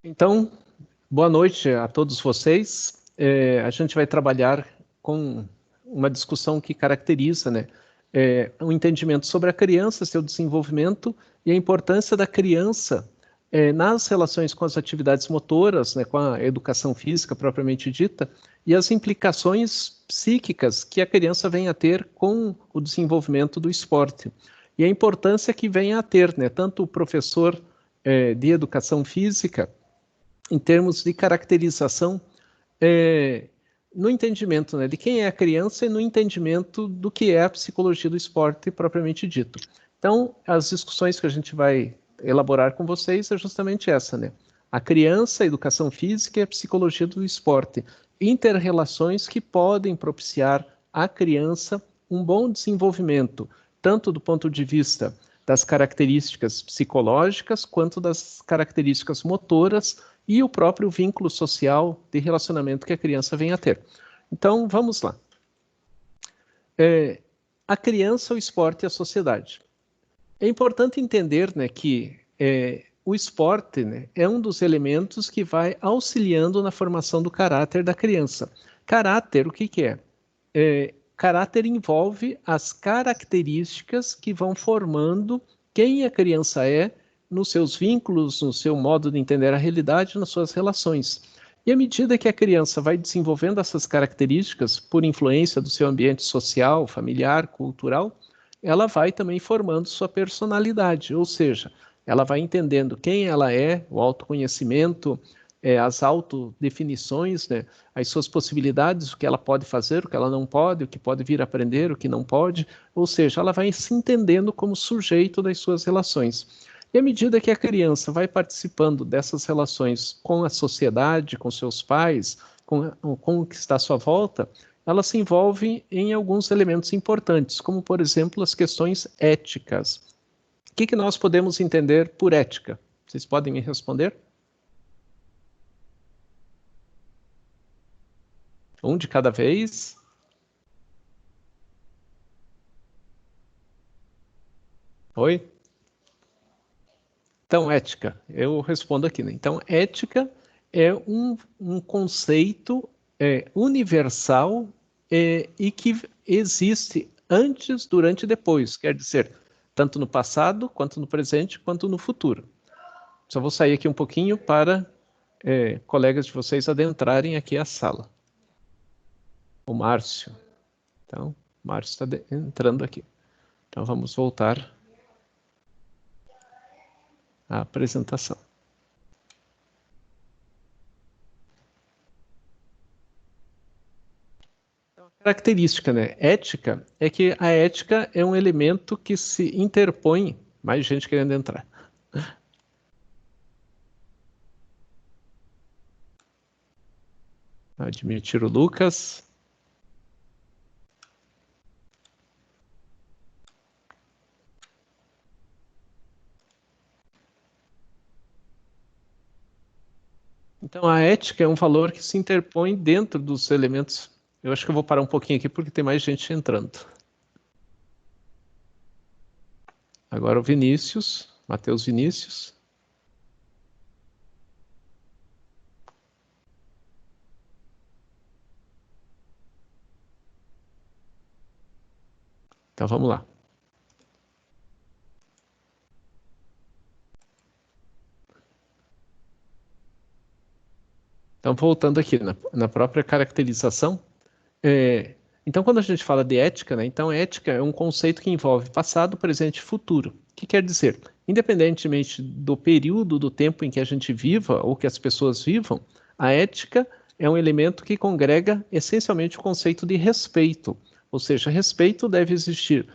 Então, boa noite a todos vocês. A gente vai trabalhar com uma discussão que caracteriza, um entendimento sobre a criança, seu desenvolvimento e a importância da criança nas relações com as atividades motoras, com a educação física propriamente dita, e as implicações psíquicas que a criança vem a ter com o desenvolvimento do esporte. E a importância que vem a ter, tanto o professor de educação física, em termos de caracterização, no entendimento de quem é a criança e no entendimento do que é a psicologia do esporte propriamente dito. Então, as discussões que a gente vai elaborar com vocês é justamente essa, a criança, a educação física e a psicologia do esporte, inter-relações que podem propiciar à criança um bom desenvolvimento, tanto do ponto de vista das características psicológicas, quanto das características motoras, e o próprio vínculo social de relacionamento que a criança vem a ter. Então, vamos lá. A criança, o esporte e a sociedade. É importante entender que o esporte é um dos elementos que vai auxiliando na formação do caráter da criança. Caráter, o que é? Caráter envolve as características que vão formando quem a criança é, nos seus vínculos, no seu modo de entender a realidade, nas suas relações. E à medida que a criança vai desenvolvendo essas características, por influência do seu ambiente social, familiar, cultural, ela vai também formando sua personalidade, ou seja, ela vai entendendo quem ela é, o autoconhecimento, as autodefinições, as suas possibilidades, o que ela pode fazer, o que ela não pode, o que pode vir a aprender, o que não pode, ou seja, ela vai se entendendo como sujeito das suas relações. E à medida que a criança vai participando dessas relações com a sociedade, com seus pais, com o que está à sua volta, ela se envolve em alguns elementos importantes, como, por exemplo, as questões éticas. O que nós podemos entender por ética? Vocês podem me responder? Um de cada vez. Oi? Então, ética, eu respondo aqui. Então, ética é um conceito universal e que existe antes, durante e depois. Quer dizer, tanto no passado, quanto no presente, quanto no futuro. Só vou sair aqui um pouquinho para colegas de vocês adentrarem aqui a sala. O Márcio. Então, o Márcio está entrando aqui. Então, vamos voltar à apresentação. Característica, ética, é que a ética é um elemento que se interpõe, mais gente querendo entrar. Admitir o Lucas. Então, a ética é um valor que se interpõe dentro dos elementos. Eu acho que eu vou parar um pouquinho aqui, porque tem mais gente entrando. Agora o Vinícius, Matheus Vinícius. Então, vamos lá. Então, voltando aqui na própria caracterização, então, quando a gente fala de ética, então ética é um conceito que envolve passado, presente e futuro. O que quer dizer? Independentemente do período do tempo em que a gente viva ou que as pessoas vivam, a ética é um elemento que congrega essencialmente o conceito de respeito. Ou seja, respeito deve existir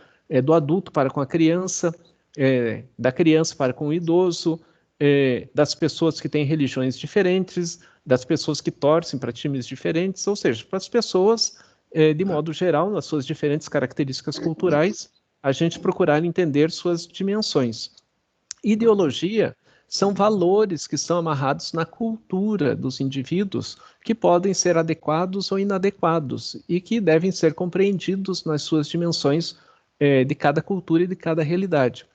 do adulto para com a criança, da criança para com o idoso, das pessoas que têm religiões diferentes, das pessoas que torcem para times diferentes, ou seja, para as pessoas, de modo geral, nas suas diferentes características culturais, a gente procurar entender suas dimensões. Ideologia são valores que são amarrados na cultura dos indivíduos, que podem ser adequados ou inadequados, e que devem ser compreendidos nas suas dimensões de cada cultura e de cada realidade.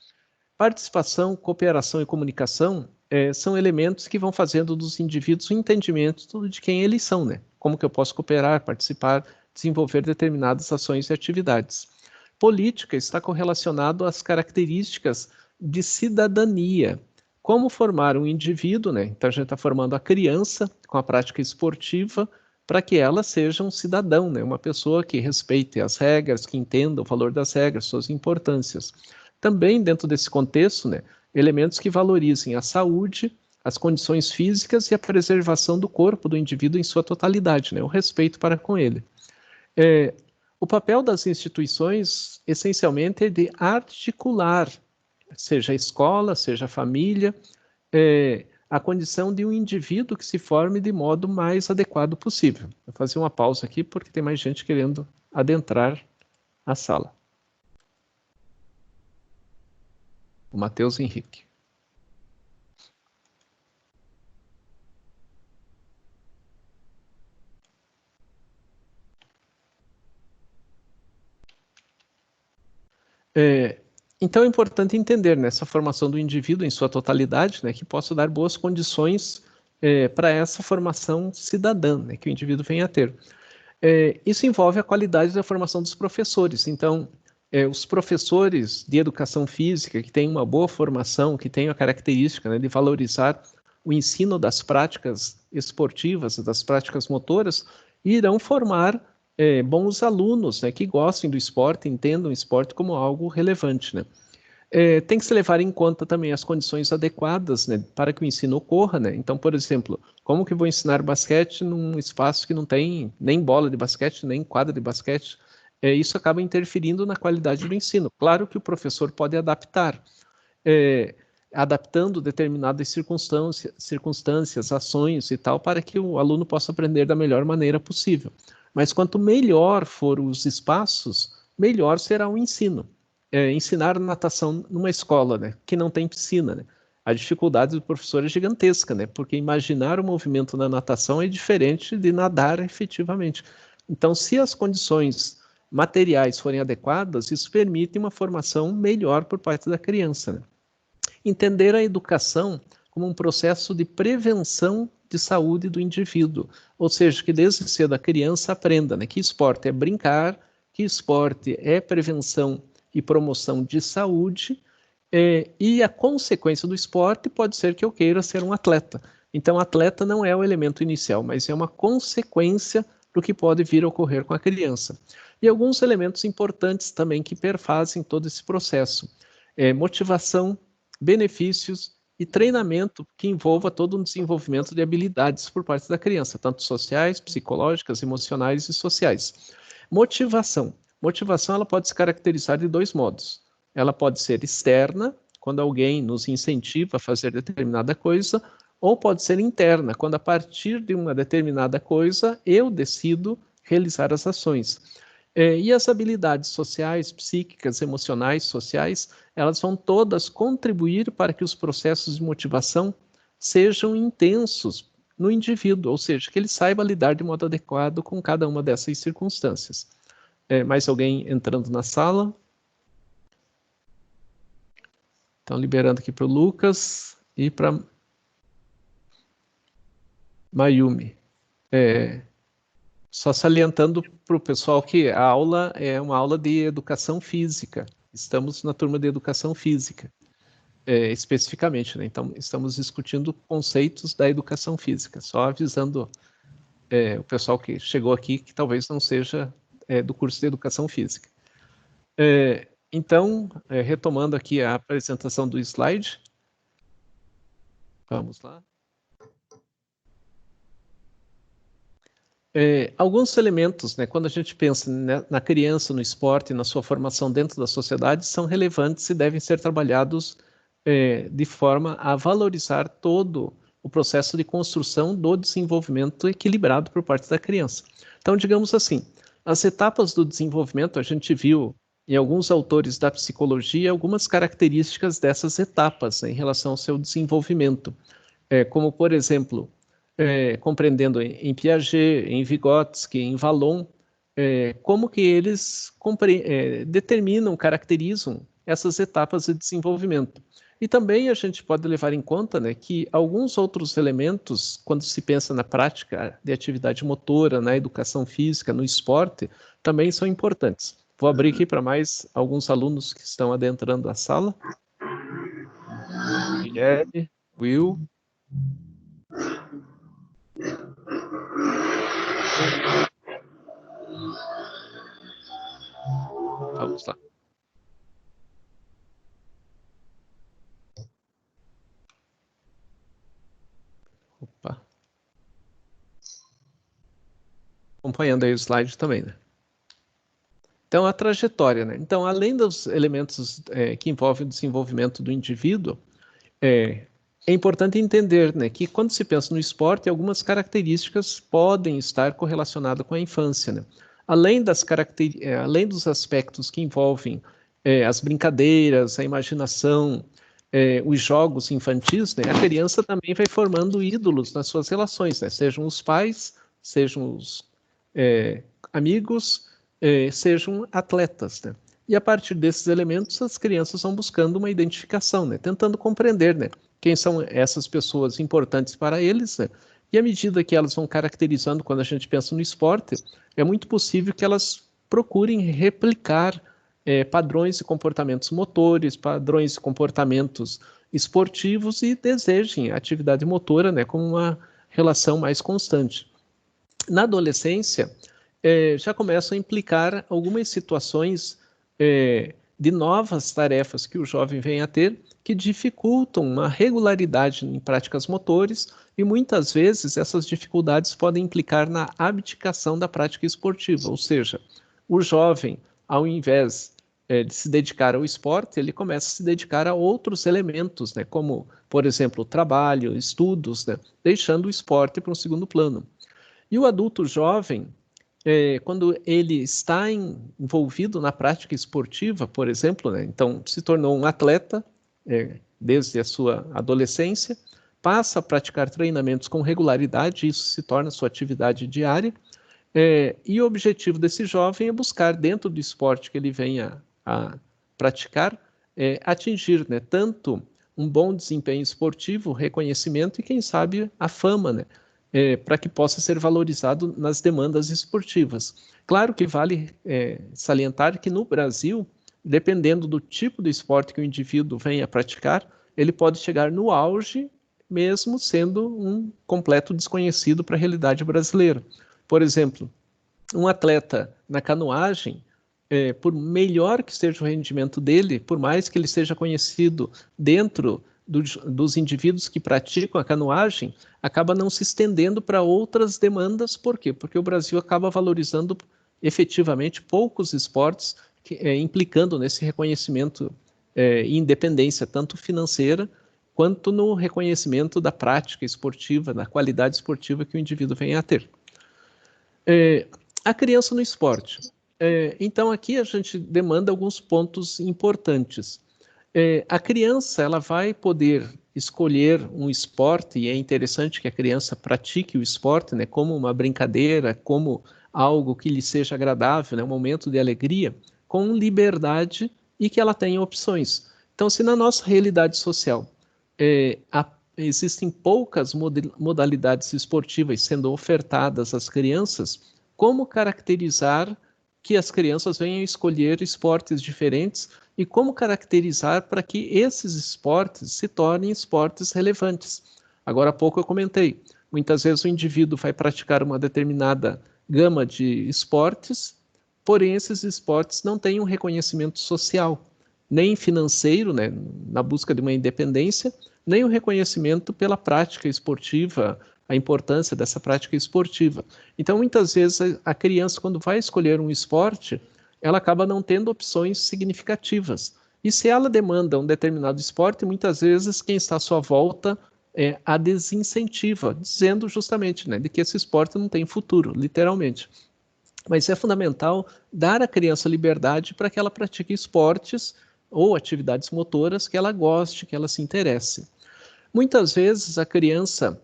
Participação, cooperação e comunicação são elementos que vão fazendo dos indivíduos o entendimento de quem eles são, né? Como que eu posso cooperar, participar, desenvolver determinadas ações e atividades. Política está correlacionado às características de cidadania. Como formar um indivíduo, né? Então a gente está formando a criança com a prática esportiva para que ela seja um cidadão, né? Uma pessoa que respeite as regras, que entenda o valor das regras, suas importâncias. Também dentro desse contexto, né? Elementos que valorizem a saúde, as condições físicas e a preservação do corpo do indivíduo em sua totalidade, né? O respeito para com ele. O papel das instituições, essencialmente, é de articular, seja a escola, seja a família, a condição de um indivíduo que se forme de modo mais adequado possível. Vou fazer uma pausa aqui, porque tem mais gente querendo adentrar a sala. O Matheus Henrique. Então é importante entender nessa formação do indivíduo em sua totalidade, né, que possa dar boas condições para essa formação cidadã, né, que o indivíduo venha a ter. Isso envolve a qualidade da formação dos professores. Então, os professores de educação física que têm uma boa formação, que têm a característica, né, de valorizar o ensino das práticas esportivas, das práticas motoras, irão formar bons alunos, né, que gostem do esporte, entendam o esporte como algo relevante, né? Tem que se levar em conta também as condições adequadas, né, para que o ensino ocorra, né? Então, por exemplo, como que eu vou ensinar basquete num espaço que não tem nem bola de basquete, nem quadra de basquete? Isso acaba interferindo na qualidade do ensino. Claro que o professor pode adaptar, adaptando determinadas circunstâncias, ações e tal, para que o aluno possa aprender da melhor maneira possível. Mas quanto melhor for os espaços, melhor será o ensino. Ensinar natação numa escola, né, que não tem piscina, né? A dificuldade do professor é gigantesca, né? Porque imaginar o movimento na natação é diferente de nadar efetivamente. Então, se as condições materiais forem adequadas, isso permite uma formação melhor por parte da criança, né? Entender a educação como um processo de prevenção de saúde do indivíduo, ou seja, que desde cedo a criança aprenda, né, que esporte é brincar, que esporte é prevenção e promoção de saúde, e a consequência do esporte pode ser que eu queira ser um atleta. Então, atleta não é o elemento inicial, mas é uma consequência do que pode vir a ocorrer com a criança. E alguns elementos importantes também que perfazem todo esse processo. Motivação, benefícios e treinamento que envolva todo um desenvolvimento de habilidades por parte da criança, tanto sociais, psicológicas, emocionais e sociais. Motivação. Motivação ela pode se caracterizar de dois modos. Ela pode ser externa, quando alguém nos incentiva a fazer determinada coisa, ou pode ser interna, quando a partir de uma determinada coisa eu decido realizar as ações. E as habilidades sociais, psíquicas, emocionais, sociais, elas vão todas contribuir para que os processos de motivação sejam intensos no indivíduo, ou seja, que ele saiba lidar de modo adequado com cada uma dessas circunstâncias. Mais alguém entrando na sala? Então, liberando aqui para o Lucas e para Mayumi. Só salientando para o pessoal que a aula é uma aula de educação física. Estamos na turma de educação física, especificamente, né? Então, estamos discutindo conceitos da educação física. Só avisando o pessoal que chegou aqui que talvez não seja do curso de educação física. Então, retomando aqui a apresentação do slide. Vamos lá. Alguns elementos, né, quando a gente pensa na criança, no esporte, na sua formação dentro da sociedade, são relevantes e devem ser trabalhados de forma a valorizar todo o processo de construção do desenvolvimento equilibrado por parte da criança. Então, digamos assim, as etapas do desenvolvimento, a gente viu em alguns autores da psicologia algumas características dessas etapas, né, em relação ao seu desenvolvimento, como, por exemplo, compreendendo em Piaget, em Vygotsky, em Vallon, como que eles determinam, caracterizam essas etapas de desenvolvimento. E também a gente pode levar em conta, né, que alguns outros elementos, quando se pensa na prática de atividade motora, na educação física, no esporte, também são importantes. Vou abrir aqui para mais alguns alunos que estão adentrando a sala. Guilherme, Will. Vamos lá. Opa. Acompanhando aí o slide também, né? Então, a trajetória, né? Então, além dos elementos que envolvem o desenvolvimento do indivíduo, é importante entender, né, que quando se pensa no esporte, algumas características podem estar correlacionadas com a infância, né? Além dos aspectos que envolvem as brincadeiras, a imaginação, os jogos infantis, né, a criança também vai formando ídolos nas suas relações, né? Sejam os pais, sejam os amigos, sejam atletas, né? E a partir desses elementos, as crianças vão buscando uma identificação, né? Tentando compreender, né, quem são essas pessoas importantes para eles, né? E à medida que elas vão caracterizando, quando a gente pensa no esporte, é muito possível que elas procurem replicar padrões de comportamentos motores, padrões de comportamentos esportivos e desejem a atividade motora, né, como uma relação mais constante. Na adolescência, já começam a implicar algumas situações de novas tarefas que o jovem vem a ter, que dificultam uma regularidade em práticas motores, e muitas vezes essas dificuldades podem implicar na abdicação da prática esportiva, ou seja, o jovem, ao invés de se dedicar ao esporte, ele começa a se dedicar a outros elementos, né, como, por exemplo, trabalho, estudos, né, deixando o esporte para um segundo plano. E o adulto jovem, quando ele está envolvido na prática esportiva, por exemplo, né, então se tornou um atleta desde a sua adolescência, passa a praticar treinamentos com regularidade, isso se torna sua atividade diária, e o objetivo desse jovem é buscar, dentro do esporte que ele venha a praticar, atingir, né, tanto um bom desempenho esportivo, reconhecimento e, quem sabe, a fama, né, para que possa ser valorizado nas demandas esportivas. Claro que vale salientar que no Brasil, dependendo do tipo de esporte que o indivíduo venha a praticar, ele pode chegar no auge, mesmo sendo um completo desconhecido para a realidade brasileira. Por exemplo, um atleta na canoagem, por melhor que seja o rendimento dele, por mais que ele seja conhecido dentro dos indivíduos que praticam a canoagem, acaba não se estendendo para outras demandas. Por quê? Porque o Brasil acaba valorizando efetivamente poucos esportes, implicando nesse reconhecimento e independência, tanto financeira, quanto no reconhecimento da prática esportiva, da qualidade esportiva que o indivíduo vem a ter. A criança no esporte. Então, aqui a gente demanda alguns pontos importantes. A criança, ela vai poder escolher um esporte, e é interessante que a criança pratique o esporte, né, como uma brincadeira, como algo que lhe seja agradável, né, um momento de alegria, com liberdade e que ela tenha opções. Então, se na nossa realidade social existem poucas modalidades esportivas sendo ofertadas às crianças, como caracterizar que as crianças venham escolher esportes diferentes e como caracterizar para que esses esportes se tornem esportes relevantes. Agora há pouco eu comentei, muitas vezes o indivíduo vai praticar uma determinada gama de esportes, porém esses esportes não têm um reconhecimento social, nem financeiro, né, na busca de uma independência, nem o reconhecimento pela prática esportiva, a importância dessa prática esportiva. Então, muitas vezes, a criança, quando vai escolher um esporte, ela acaba não tendo opções significativas. E se ela demanda um determinado esporte, muitas vezes quem está à sua volta a desincentiva, dizendo justamente, né, de que esse esporte não tem futuro, literalmente. Mas é fundamental dar à criança liberdade para que ela pratique esportes ou atividades motoras que ela goste, que ela se interesse. Muitas vezes a criança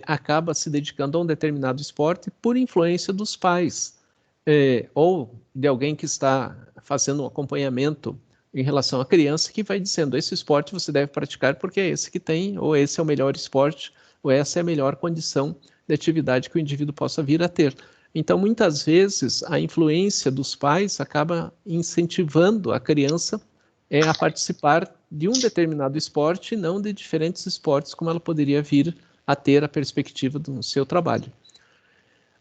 acaba se dedicando a um determinado esporte por influência dos pais, ou de alguém que está fazendo um acompanhamento em relação à criança, que vai dizendo, esse esporte você deve praticar porque é esse que tem, ou esse é o melhor esporte, ou essa é a melhor condição de atividade que o indivíduo possa vir a ter. Então, muitas vezes, a influência dos pais acaba incentivando a criança a participar de um determinado esporte e não de diferentes esportes, como ela poderia vir a ter a perspectiva do seu trabalho.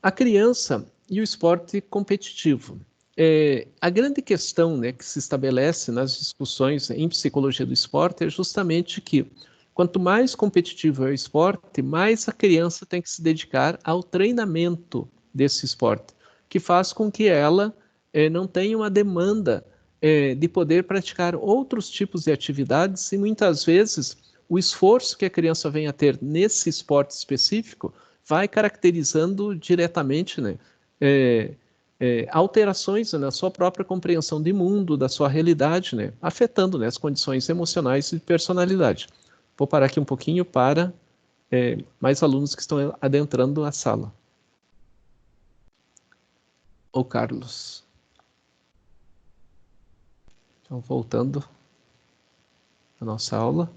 A criança e o esporte competitivo. A grande questão, né, que se estabelece nas discussões em psicologia do esporte é justamente que quanto mais competitivo é o esporte, mais a criança tem que se dedicar ao treinamento desse esporte, que faz com que ela não tenha uma demanda de poder praticar outros tipos de atividades e muitas vezes o esforço que a criança vem a ter nesse esporte específico vai caracterizando diretamente, né, alterações na sua própria compreensão de mundo, da sua realidade, né, afetando, né, as condições emocionais e de personalidade. Vou parar aqui um pouquinho para mais alunos que estão adentrando a sala. O Carlos. Então, voltando à nossa aula.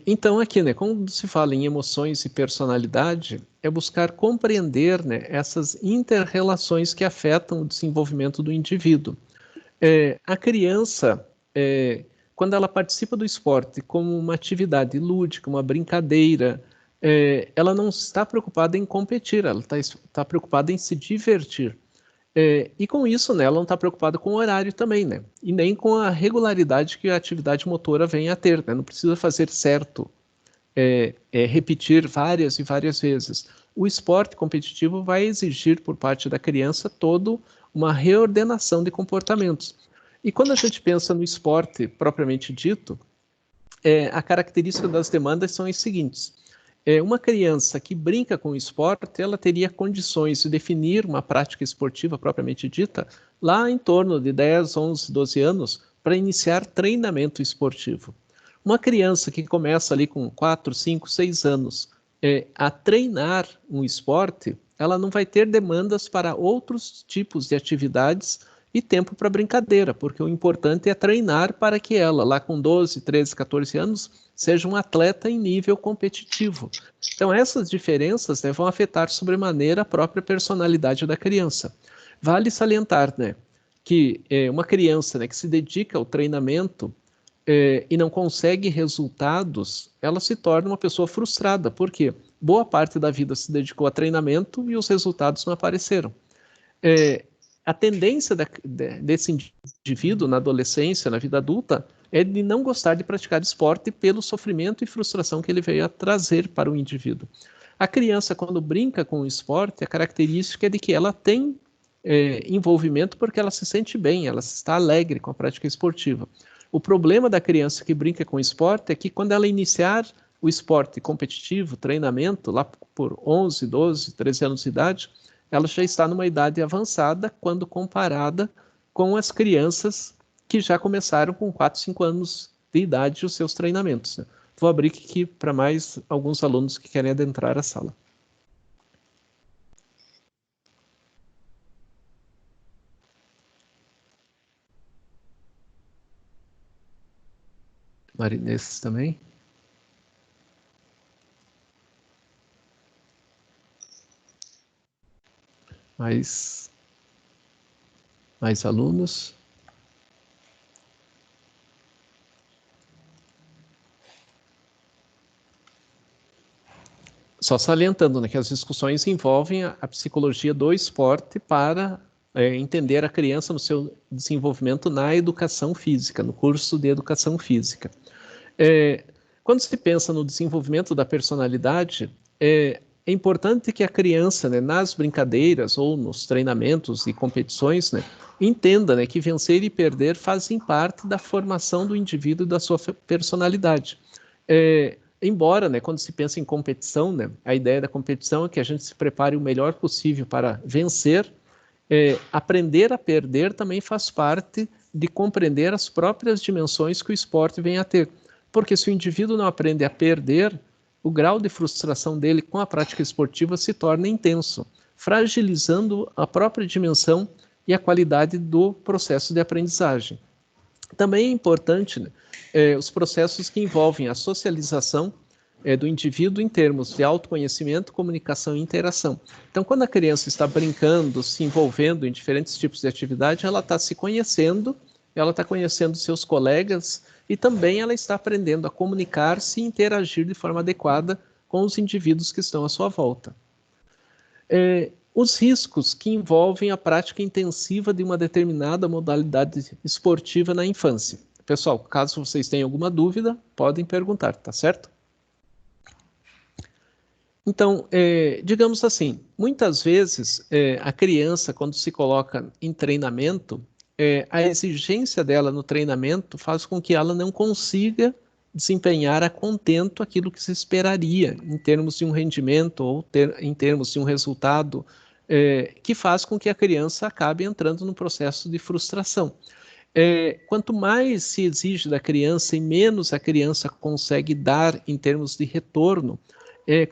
Então, aqui, né, quando se fala em emoções e personalidade, é buscar compreender, né, essas inter-relações que afetam o desenvolvimento do indivíduo. A criança, quando ela participa do esporte como uma atividade lúdica, uma brincadeira, ela não está preocupada em competir, ela está preocupada em se divertir. E com isso, né, ela não está preocupada com o horário também, né? E nem com a regularidade que a atividade motora vem a ter, né? Não precisa fazer certo, repetir várias e várias vezes. O esporte competitivo vai exigir por parte da criança toda uma reordenação de comportamentos. E quando a gente pensa no esporte propriamente dito, a característica das demandas são as seguintes. Uma criança que brinca com o esporte, ela teria condições de definir uma prática esportiva propriamente dita lá em torno de 10, 11, 12 anos para iniciar treinamento esportivo. Uma criança que começa ali com 4, 5, 6 anos a treinar um esporte, ela não vai ter demandas para outros tipos de atividades e tempo para brincadeira, porque o importante é treinar para que ela, lá com 12, 13, 14 anos, seja um atleta em nível competitivo. Então, essas diferenças, né, vão afetar sobremaneira a própria personalidade da criança. Vale salientar, né, que uma criança, né, que se dedica ao treinamento e não consegue resultados, ela se torna uma pessoa frustrada, porque boa parte da vida se dedicou a treinamento e os resultados não apareceram. A tendência desse indivíduo na adolescência, na vida adulta, é de não gostar de praticar esporte pelo sofrimento e frustração que ele veio a trazer para o indivíduo. A criança, quando brinca com o esporte, a característica é de que ela tem envolvimento porque ela se sente bem, ela está alegre com a prática esportiva. O problema da criança que brinca com o esporte é que quando ela iniciar o esporte competitivo, treinamento, lá por 11, 12, 13 anos de idade, ela já está numa idade avançada quando comparada com as crianças que já começaram com 4, 5 anos de idade os seus treinamentos, né? Vou abrir aqui para mais alguns alunos que querem adentrar a sala. Marinês também. Mais alunos. Só salientando, né, que as discussões envolvem a psicologia do esporte para entender a criança no seu desenvolvimento na educação física, no curso de educação física. Quando se pensa no desenvolvimento da personalidade, é importante que a criança, né, nas brincadeiras ou nos treinamentos e competições, né, entenda, né, que vencer e perder fazem parte da formação do indivíduo e da sua personalidade. Embora, né, quando se pensa em competição, né, a ideia da competição é que a gente se prepare o melhor possível para vencer, aprender a perder também faz parte de compreender as próprias dimensões que o esporte vem a ter. Porque se o indivíduo não aprende a perder, o grau de frustração dele com a prática esportiva se torna intenso, fragilizando a própria dimensão e a qualidade do processo de aprendizagem. Também é importante, né, os processos que envolvem a socialização do indivíduo em termos de autoconhecimento, comunicação e interação. Então, quando a criança está brincando, se envolvendo em diferentes tipos de atividade, ela está se conhecendo, ela está conhecendo seus colegas e também ela está aprendendo a comunicar-se e interagir de forma adequada com os indivíduos que estão à sua volta. Os riscos que envolvem a prática intensiva de uma determinada modalidade esportiva na infância. Pessoal, caso vocês tenham alguma dúvida, podem perguntar, tá certo? Então, digamos assim, muitas vezes a criança, quando se coloca em treinamento, a exigência dela no treinamento faz com que ela não consiga desempenhar a contento aquilo que se esperaria em termos de um rendimento ou em termos de um resultado que faz com que a criança acabe entrando num processo de frustração. Quanto mais se exige da criança e menos a criança consegue dar em termos de retorno,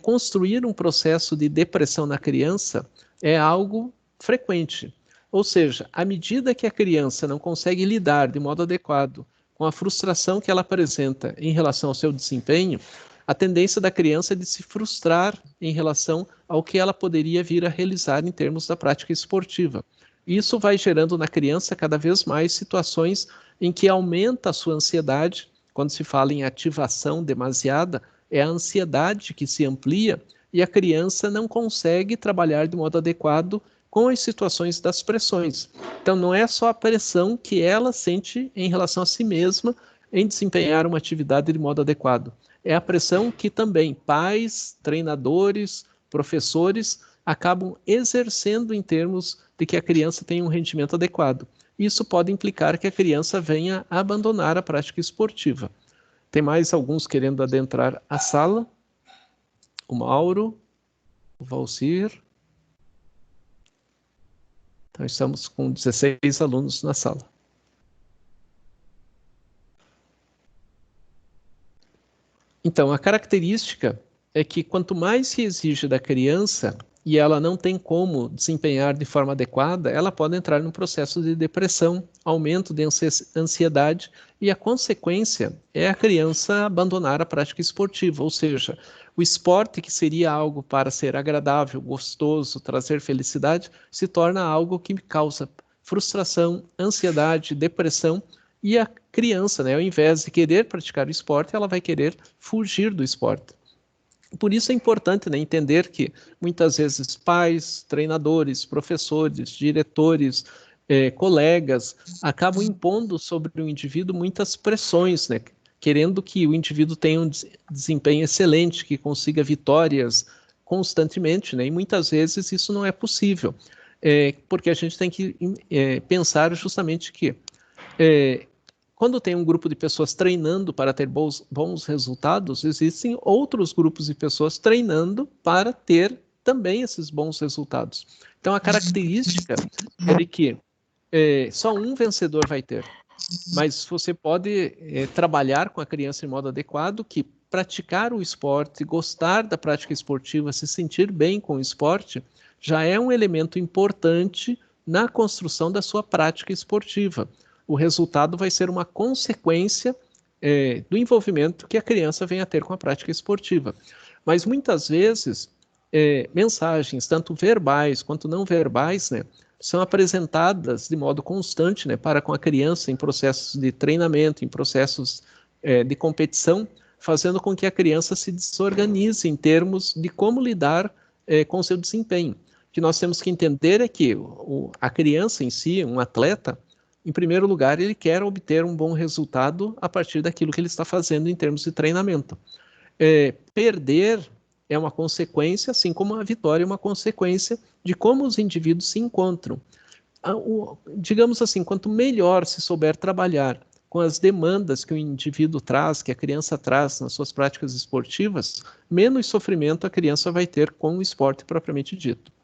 construir um processo de depressão na criança é algo frequente. Ou seja, à medida que a criança não consegue lidar de modo adequado com a frustração que ela apresenta em relação ao seu desempenho, a tendência da criança é de se frustrar em relação ao que ela poderia vir a realizar em termos da prática esportiva. Isso vai gerando na criança cada vez mais situações em que aumenta a sua ansiedade. Quando se fala em ativação demasiada, é a ansiedade que se amplia e a criança não consegue trabalhar de modo adequado com as situações das pressões. Então, não é só a pressão que ela sente em relação a si mesma em desempenhar uma atividade de modo adequado. É a pressão que também pais, treinadores, professores acabam exercendo em termos de que a criança tenha um rendimento adequado. Isso pode implicar que a criança venha a abandonar a prática esportiva. Tem mais alguns querendo adentrar a sala? O Mauro, o Valcir. Então, estamos com 16 alunos na sala. Então, a característica é que quanto mais se exige da criança e ela não tem como desempenhar de forma adequada, ela pode entrar num processo de depressão, aumento de ansiedade e a consequência é a criança abandonar a prática esportiva, ou seja, o esporte que seria algo para ser agradável, gostoso, trazer felicidade, se torna algo que causa frustração, ansiedade, depressão. E a criança, né, ao invés de querer praticar o esporte, ela vai querer fugir do esporte. Por isso é importante, né, entender que muitas vezes pais, treinadores, professores, diretores, colegas acabam impondo sobre o indivíduo muitas pressões, né, querendo que o indivíduo tenha um desempenho excelente, que consiga vitórias constantemente, né, e muitas vezes isso não é possível, porque a gente tem que pensar justamente que quando tem um grupo de pessoas treinando para ter bons resultados, existem outros grupos de pessoas treinando para ter também esses bons resultados. Então, a característica é de que só um vencedor vai ter, mas você pode trabalhar com a criança em modo adequado, que praticar o esporte, gostar da prática esportiva, se sentir bem com o esporte, já é um elemento importante na construção da sua prática esportiva. O resultado vai ser uma consequência do envolvimento que a criança vem a ter com a prática esportiva. Mas muitas vezes, mensagens, tanto verbais quanto não verbais, né, são apresentadas de modo constante, né, para com a criança em processos de treinamento, em processos de competição, fazendo com que a criança se desorganize em termos de como lidar com o seu desempenho. O que nós temos que entender é que a criança em si, um atleta, em primeiro lugar, ele quer obter um bom resultado a partir daquilo que ele está fazendo em termos de treinamento. Perder é uma consequência, assim como a vitória é uma consequência de como os indivíduos se encontram. Digamos assim, quanto melhor se souber trabalhar com as demandas que o indivíduo traz, que a criança traz nas suas práticas esportivas, menos sofrimento a criança vai ter com o esporte propriamente dito.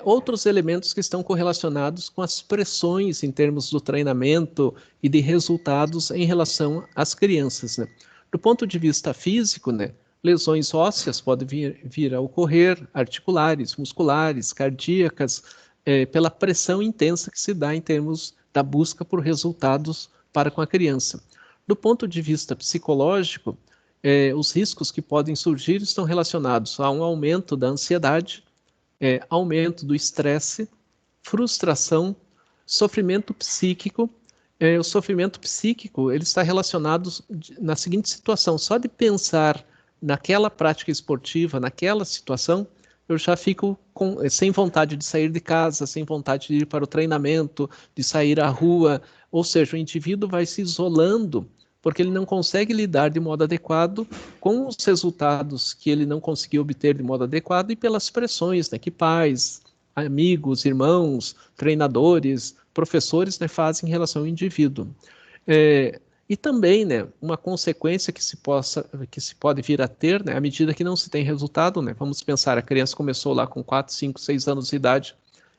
Outros elementos que estão correlacionados com as pressões em termos do treinamento e de resultados em relação às crianças, né? Do ponto de vista físico, né, lesões ósseas podem vir a ocorrer, articulares, musculares, cardíacas, pela pressão intensa que se dá em termos da busca por resultados para com a criança. Do ponto de vista psicológico, os riscos que podem surgir estão relacionados a um aumento da ansiedade, aumento do estresse, frustração, sofrimento psíquico. O sofrimento psíquico ele está relacionado na seguinte situação: só de pensar naquela prática esportiva, naquela situação, eu já fico sem vontade de sair de casa, sem vontade de ir para o treinamento, de sair à rua. Ou seja, o indivíduo vai se isolando porque ele não consegue lidar de modo adequado com os resultados que ele não conseguiu obter de modo adequado e pelas pressões, né, que pais, amigos, irmãos, treinadores, professores, né, fazem em relação ao indivíduo. E também, né, uma consequência que se pode vir a ter, né, à medida que não se tem resultado, né, vamos pensar, a criança começou lá com 4, 5, 6 anos de idade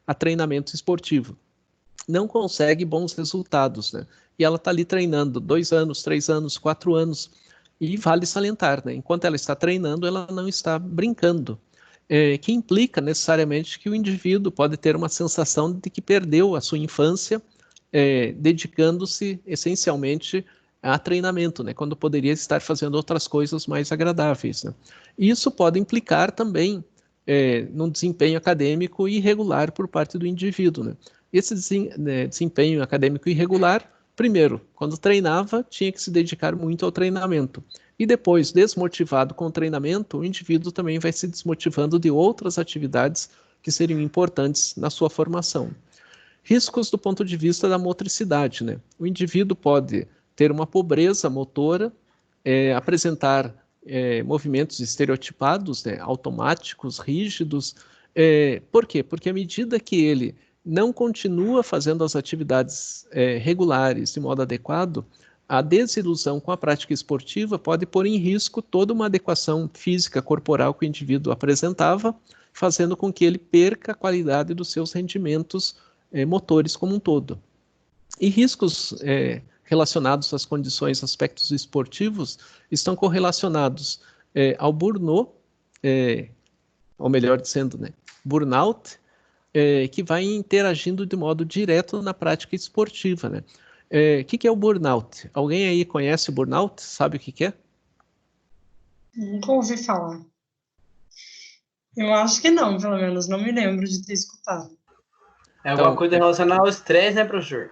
a treinamento esportivo, não consegue bons resultados, né, e ela está ali treinando 2 anos, 3 anos, 4 anos, e vale salientar, né, enquanto ela está treinando, ela não está brincando, que implica necessariamente que o indivíduo pode ter uma sensação de que perdeu a sua infância, dedicando-se essencialmente a treinamento, né, quando poderia estar fazendo outras coisas mais agradáveis, né. Isso pode implicar também num desempenho acadêmico irregular por parte do indivíduo, né. Esse desempenho acadêmico irregular, primeiro, quando treinava, tinha que se dedicar muito ao treinamento. E depois, desmotivado com o treinamento, o indivíduo também vai se desmotivando de outras atividades que seriam importantes na sua formação. Riscos do ponto de vista da motricidade, né? O indivíduo pode ter uma pobreza motora, apresentar movimentos estereotipados, né? Automáticos, rígidos. Por quê? Porque à medida que ele não continua fazendo as atividades regulares de modo adequado, a desilusão com a prática esportiva pode pôr em risco toda uma adequação física corporal que o indivíduo apresentava, fazendo com que ele perca a qualidade dos seus rendimentos motores como um todo. E riscos relacionados às condições, aspectos esportivos, estão correlacionados ao burnout, ou melhor dizendo, né, burnout, que vai interagindo de modo direto na prática esportiva, né? Que é o burnout? Alguém aí conhece o burnout? Sabe o que é? Nunca ouvi falar. Eu acho que não, pelo menos não me lembro de ter escutado. É alguma coisa relacionada ao estresse, né, professor?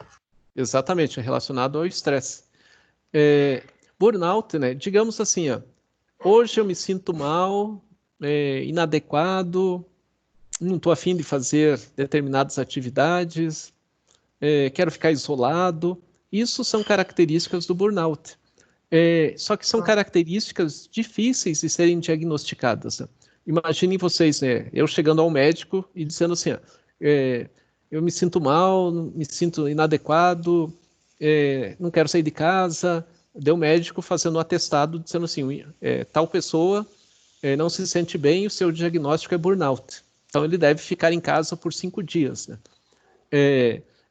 Exatamente, relacionado ao estresse. Burnout, né? Digamos assim, ó, hoje eu me sinto mal, inadequado, não estou afim de fazer determinadas atividades, quero ficar isolado. Isso são características do burnout. Só que são características difíceis de serem diagnosticadas, né? Imaginem vocês, né, eu chegando ao médico e dizendo assim, eu me sinto mal, me sinto inadequado, não quero sair de casa. Deu médico fazendo um atestado dizendo assim, tal pessoa não se sente bem, o seu diagnóstico é burnout. Então ele deve ficar em casa por 5 dias, né?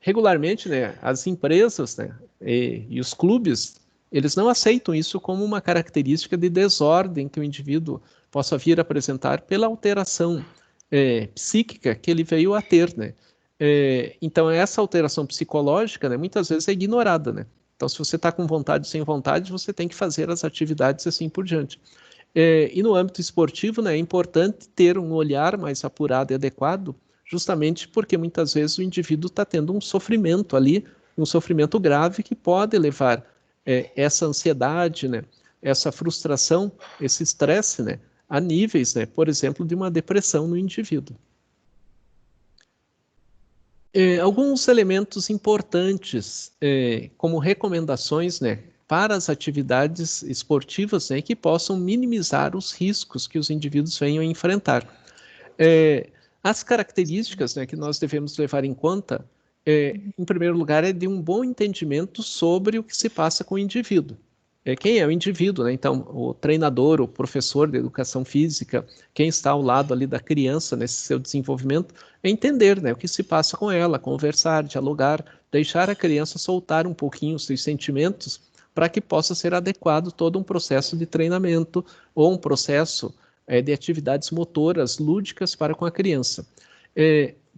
Regularmente, né, as empresas, né, e os clubes, eles não aceitam isso como uma característica de desordem que o indivíduo possa vir a apresentar pela alteração psíquica que ele veio a ter, né? Então, essa alteração psicológica, né, muitas vezes é ignorada, né? Então, se você está com vontade, sem vontade, você tem que fazer as atividades assim por diante. E no âmbito esportivo, né, é importante ter um olhar mais apurado e adequado, justamente porque muitas vezes o indivíduo está tendo um sofrimento ali, um sofrimento grave que pode levar essa ansiedade, né, essa frustração, esse estresse, né, a níveis, né, por exemplo, de uma depressão no indivíduo. Alguns elementos importantes, como recomendações, né, para as atividades esportivas, né, que possam minimizar os riscos que os indivíduos venham a enfrentar. As características, né, que nós devemos levar em conta, em primeiro lugar, é de um bom entendimento sobre o que se passa com o indivíduo. Quem é o indivíduo, né? Então, o treinador, o professor de educação física, quem está ao lado ali da criança nesse seu desenvolvimento, é entender, né, o que se passa com ela, conversar, dialogar, deixar a criança soltar um pouquinho os seus sentimentos para que possa ser adequado todo um processo de treinamento ou um processo de atividades motoras lúdicas para com a criança.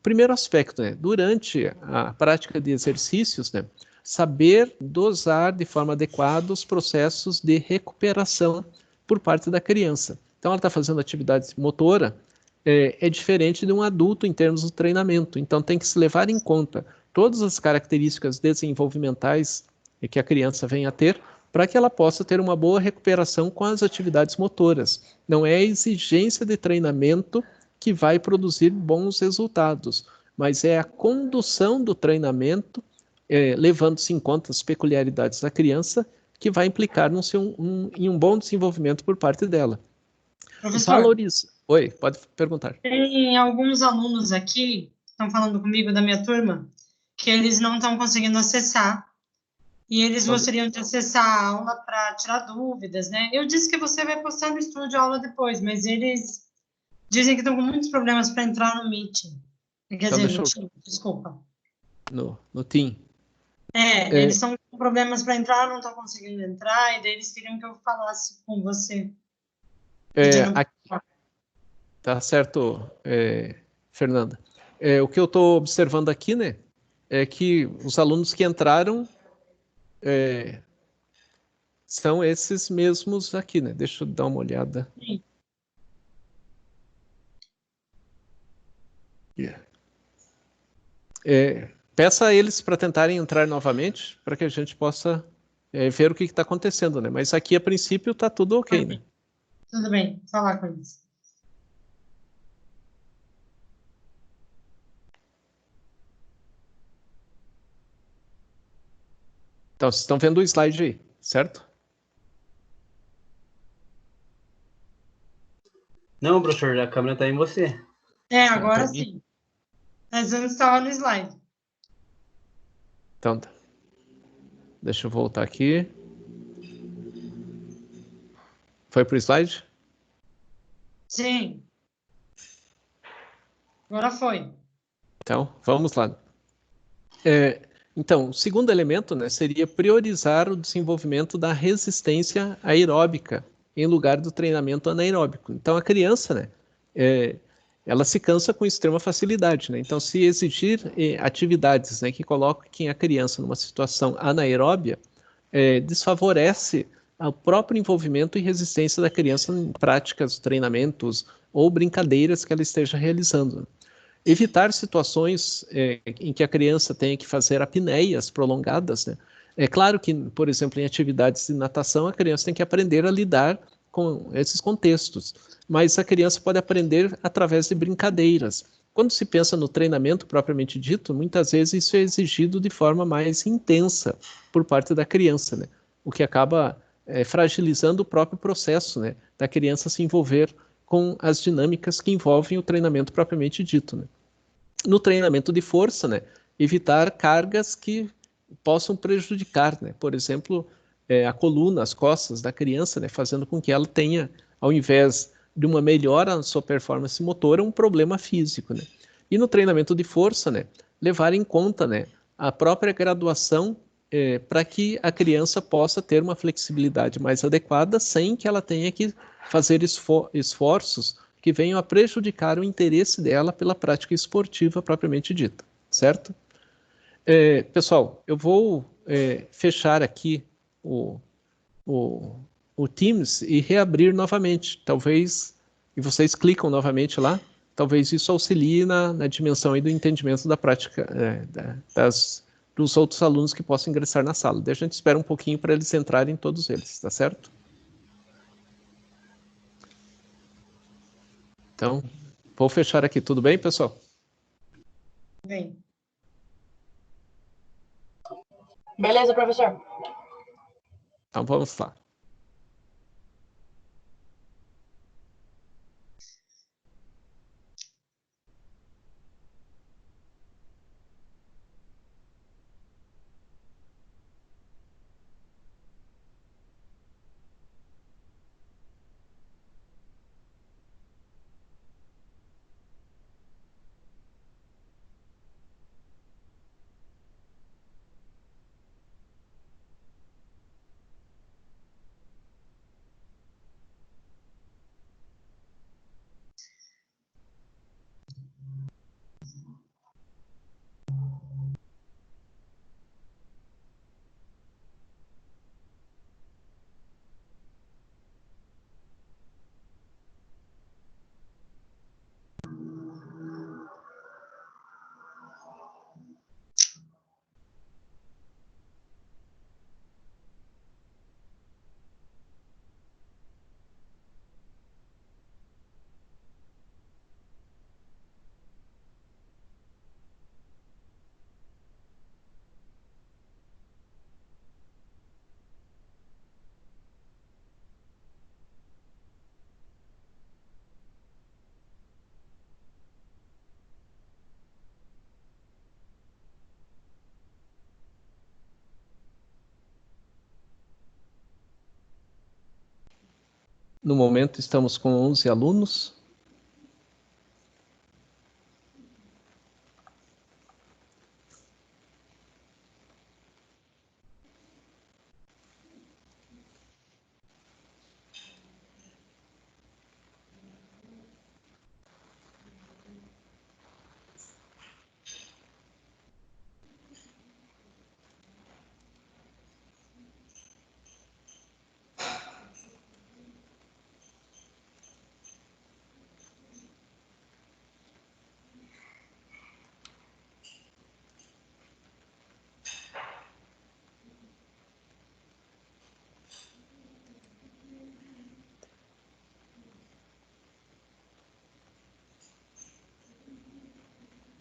primeiro aspecto, né, durante a prática de exercícios, né, saber dosar de forma adequada os processos de recuperação por parte da criança. Então, ela está fazendo atividade motora, é diferente de um adulto em termos do treinamento. Então, tem que se levar em conta todas as características desenvolvimentais que a criança vem a ter, para que ela possa ter uma boa recuperação com as atividades motoras. Não é a exigência de treinamento que vai produzir bons resultados, mas é a condução do treinamento, levando-se em conta as peculiaridades da criança, que vai implicar em um bom desenvolvimento por parte dela. Professor, Valoriza. Oi, pode perguntar. tem alguns alunos aqui, que estão falando comigo da minha turma, que eles não estão conseguindo acessar, e eles gostariam de acessar a aula para tirar dúvidas, né? Eu disse que você vai postar no estúdio a aula depois, mas eles dizem que estão com muitos problemas para entrar no Meeting. Quer Então, dizer, deixa no eu... Team, desculpa. No Team. Eles estão com problemas para entrar, não estão conseguindo entrar, e daí eles queriam que eu falasse com você. Aqui, tá certo, Fernanda. O que eu estou observando aqui, né, é que os alunos que entraram são esses mesmos aqui, né? Deixa eu dar uma olhada. Sim. Peça a eles para tentarem entrar novamente, para que a gente possa ver o que está acontecendo, né? Mas aqui, a princípio, está tudo ok, né? Tudo bem, vou falar com eles. Então, vocês estão vendo o slide aí, certo? Não, professor, a câmera está em você. Agora Tá sim. Mas antes estava no slide. Então, tá. Deixa eu voltar aqui. Foi para o slide? Sim. Agora foi. Então, vamos lá. Então, o segundo elemento, né, seria priorizar o desenvolvimento da resistência aeróbica em lugar do treinamento anaeróbico. Então, a criança, né, ela se cansa com extrema facilidade, né? Então, se exigir atividades, né, que coloquem a criança numa situação anaeróbia, desfavorece o próprio envolvimento e resistência da criança em práticas, treinamentos ou brincadeiras que ela esteja realizando. Evitar situações em que a criança tenha que fazer apneias prolongadas, né? É claro que, por exemplo, em atividades de natação, a criança tem que aprender a lidar com esses contextos, mas a criança pode aprender através de brincadeiras. Quando se pensa no treinamento propriamente dito, muitas vezes isso é exigido de forma mais intensa por parte da criança, né? O que acaba fragilizando o próprio processo, né, da criança se envolver com as dinâmicas que envolvem o treinamento propriamente dito, né? No treinamento de força, né, evitar cargas que possam prejudicar, né? Por exemplo, a coluna, as costas da criança, né, fazendo com que ela tenha, ao invés de uma melhora na sua performance motora, um problema físico, né? E no treinamento de força, né, levar em conta, né, a própria graduação para que a criança possa ter uma flexibilidade mais adequada sem que ela tenha que fazer esforços que venham a prejudicar o interesse dela pela prática esportiva propriamente dita, certo? Pessoal, eu vou fechar aqui o, o, o Teams e reabrir novamente. Talvez, e vocês clicam novamente lá, talvez isso auxilie na dimensão aí do entendimento da prática dos outros alunos que possam ingressar na sala. Daí a gente espera um pouquinho para eles entrarem todos eles, tá certo? Então, vou fechar aqui. Tudo bem, pessoal? Bem. Beleza, professor. Então, vamos lá. No momento estamos com 11 alunos.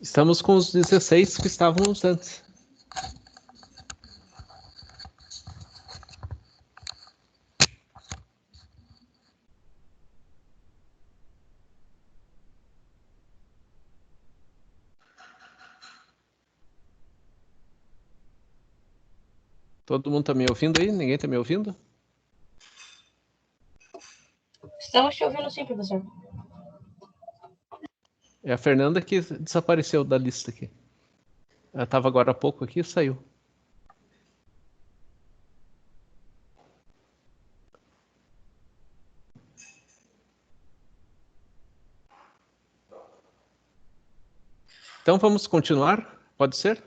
Estamos com os 16 que estávamos antes. Todo mundo está me ouvindo aí? Ninguém está me ouvindo? Estamos te ouvindo sim, professor. É a Fernanda que desapareceu da lista aqui. Ela estava agora há pouco aqui e saiu. Então vamos continuar? Pode ser?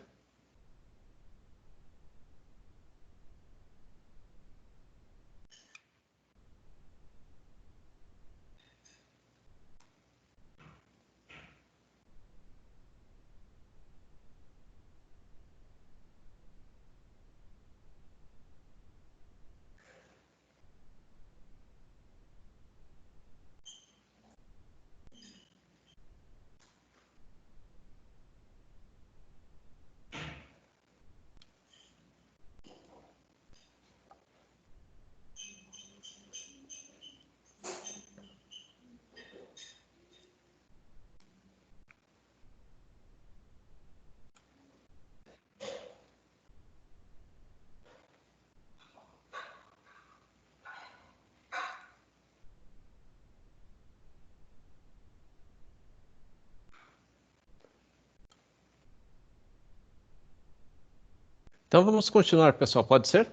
Então vamos continuar, pessoal. Pode ser?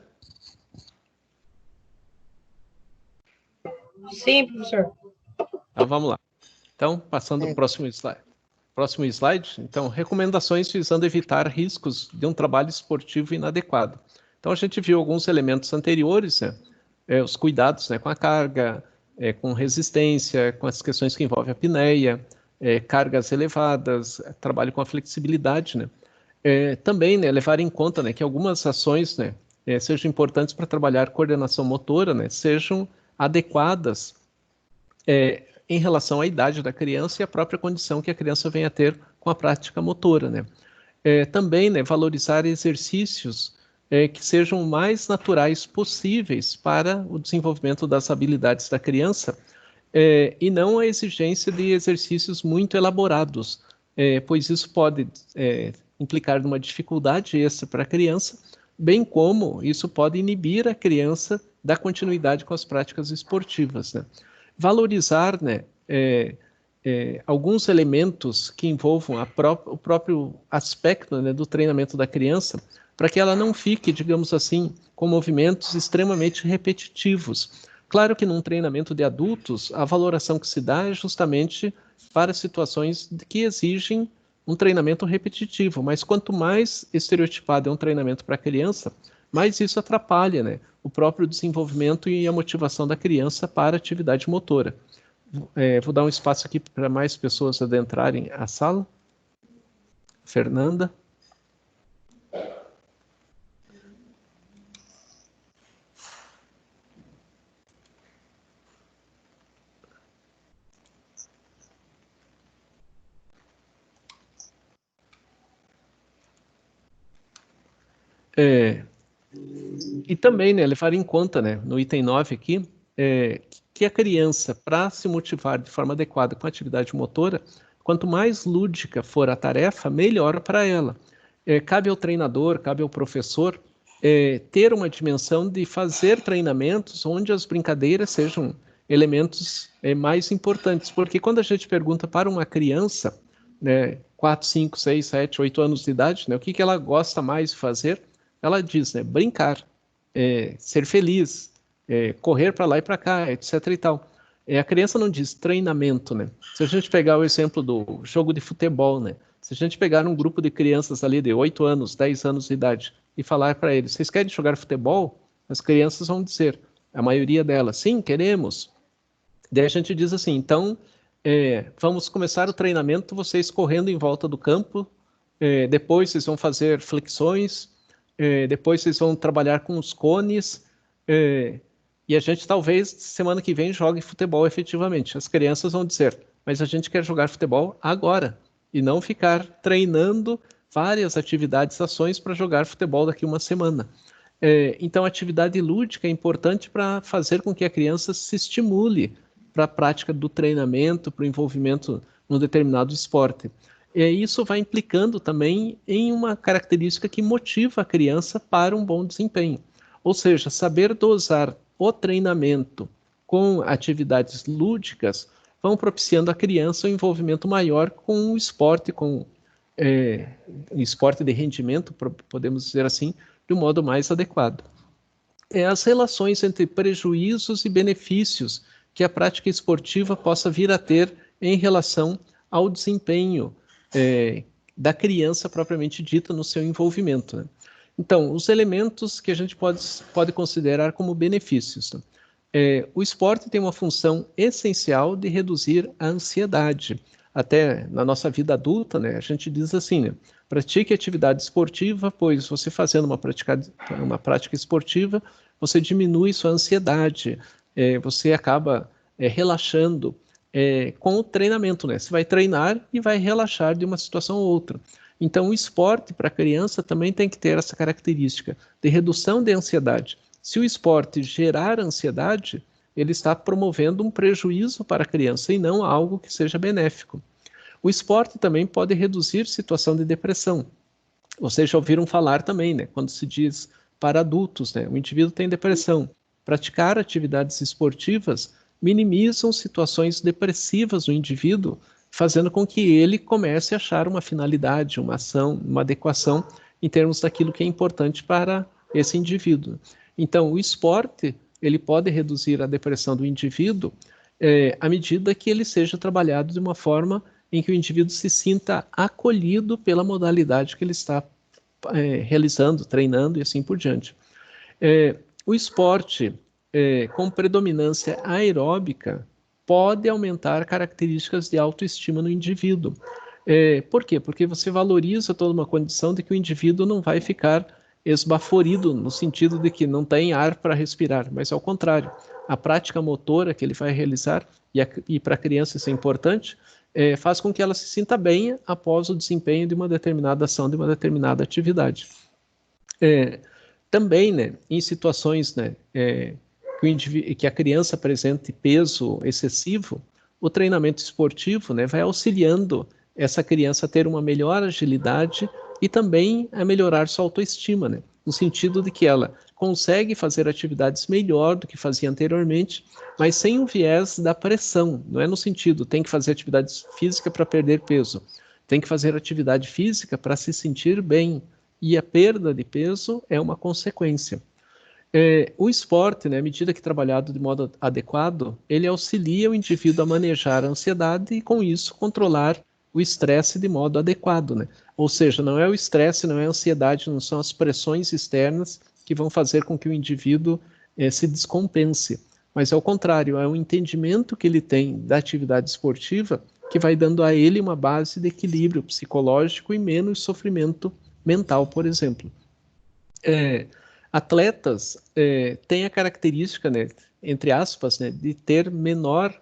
Sim, professor. Então vamos lá. Então, passando para o próximo slide. Próximo slide, então, recomendações visando evitar riscos de um trabalho esportivo inadequado. Então, a gente viu alguns elementos anteriores, né? Os cuidados, né, com a carga, com resistência, com as questões que envolvem a apneia, cargas elevadas, trabalho com a flexibilidade, né? Também, né, levar em conta, né, que algumas ações, né, sejam importantes para trabalhar coordenação motora, né, sejam adequadas em relação à idade da criança e à própria condição que a criança venha a ter com a prática motora, né? Também, né, valorizar exercícios que sejam mais naturais possíveis para o desenvolvimento das habilidades da criança e não a exigência de exercícios muito elaborados, pois isso pode implicar numa dificuldade extra para a criança, bem como isso pode inibir a criança da continuidade com as práticas esportivas, né? Valorizar, né, alguns elementos que envolvam o próprio aspecto, né, do treinamento da criança, para que ela não fique, digamos assim, com movimentos extremamente repetitivos. Claro que num treinamento de adultos, a valoração que se dá é justamente para situações que exigem um treinamento repetitivo, mas quanto mais estereotipado é um treinamento para a criança, mais isso atrapalha, né, o próprio desenvolvimento e a motivação da criança para a atividade motora. Vou dar um espaço aqui para mais pessoas adentrarem a sala. Fernanda. E também, né, levar em conta, né, no item 9 aqui, que a criança, para se motivar de forma adequada com a atividade motora, quanto mais lúdica for a tarefa, melhor para ela. Cabe ao treinador, cabe ao professor ter uma dimensão de fazer treinamentos onde as brincadeiras sejam elementos mais importantes, porque quando a gente pergunta para uma criança, né, 4, 5, 6, 7, 8 anos de idade, né, o que ela gosta mais de fazer, ela diz, né, brincar, ser feliz, correr para lá e para cá, etc. e tal. A criança não diz treinamento, né? Se a gente pegar o exemplo do jogo de futebol, né? Se a gente pegar um grupo de crianças ali de 8 anos, 10 anos de idade e falar para eles, vocês querem jogar futebol? As crianças vão dizer, a maioria delas, sim, queremos. Daí a gente diz assim, então, vamos começar o treinamento, vocês correndo em volta do campo, depois vocês vão fazer flexões, depois vocês vão trabalhar com os cones, e a gente talvez semana que vem jogue futebol efetivamente. As crianças vão dizer, mas a gente quer jogar futebol agora, e não ficar treinando várias atividades, ações para jogar futebol daqui uma semana. Então, a atividade lúdica é importante para fazer com que a criança se estimule para a prática do treinamento, para o envolvimento num determinado esporte. E isso vai implicando também em uma característica que motiva a criança para um bom desempenho. Ou seja, saber dosar o treinamento com atividades lúdicas vão propiciando à criança um envolvimento maior com o esporte, com esporte de rendimento, podemos dizer assim, de um modo mais adequado. As relações entre prejuízos e benefícios que a prática esportiva possa vir a ter em relação ao desempenho da criança propriamente dita no seu envolvimento, né? Então, os elementos que a gente pode considerar como benefícios, né? O esporte tem uma função essencial de reduzir a ansiedade. Até na nossa vida adulta, né, a gente diz assim, né, pratique atividade esportiva, pois você fazendo uma prática esportiva, você diminui sua ansiedade, você acaba relaxando com o treinamento, né? Você vai treinar e vai relaxar de uma situação ou outra. Então, o esporte para a criança também tem que ter essa característica de redução de ansiedade. Se o esporte gerar ansiedade, ele está promovendo um prejuízo para a criança e não algo que seja benéfico. O esporte também pode reduzir situação de depressão. Vocês já ouviram falar também, né? Quando se diz para adultos, né? O indivíduo tem depressão. Praticar atividades esportivas minimizam situações depressivas no indivíduo, fazendo com que ele comece a achar uma finalidade, uma ação, uma adequação em termos daquilo que é importante para esse indivíduo. Então, o esporte, ele pode reduzir a depressão do indivíduo à medida que ele seja trabalhado de uma forma em que o indivíduo se sinta acolhido pela modalidade que ele está realizando, treinando e assim por diante. O esporte com predominância aeróbica pode aumentar características de autoestima no indivíduo. Por quê? Porque você valoriza toda uma condição de que o indivíduo não vai ficar esbaforido, no sentido de que não tem ar para respirar, mas ao contrário, a prática motora que ele vai realizar, e para a criança isso é importante, faz com que ela se sinta bem após o desempenho de uma determinada ação, de uma determinada atividade. Também, né, em situações, né, que a criança apresente peso excessivo, o treinamento esportivo, né, vai auxiliando essa criança a ter uma melhor agilidade e também a melhorar sua autoestima, né, no sentido de que ela consegue fazer atividades melhor do que fazia anteriormente, mas sem o viés da pressão. Não é no sentido, tem que fazer atividade física para perder peso. Tem que fazer atividade física para se sentir bem. E a perda de peso é uma consequência. O esporte, né, à medida que trabalhado de modo adequado, ele auxilia o indivíduo a manejar a ansiedade e, com isso, controlar o estresse de modo adequado, né? Ou seja, não é o estresse, não é a ansiedade, não são as pressões externas que vão fazer com que o indivíduo se descompense, mas ao contrário, é o entendimento que ele tem da atividade esportiva que vai dando a ele uma base de equilíbrio psicológico e menos sofrimento mental, por exemplo. Atletas têm a característica, né, entre aspas, né, de ter menor,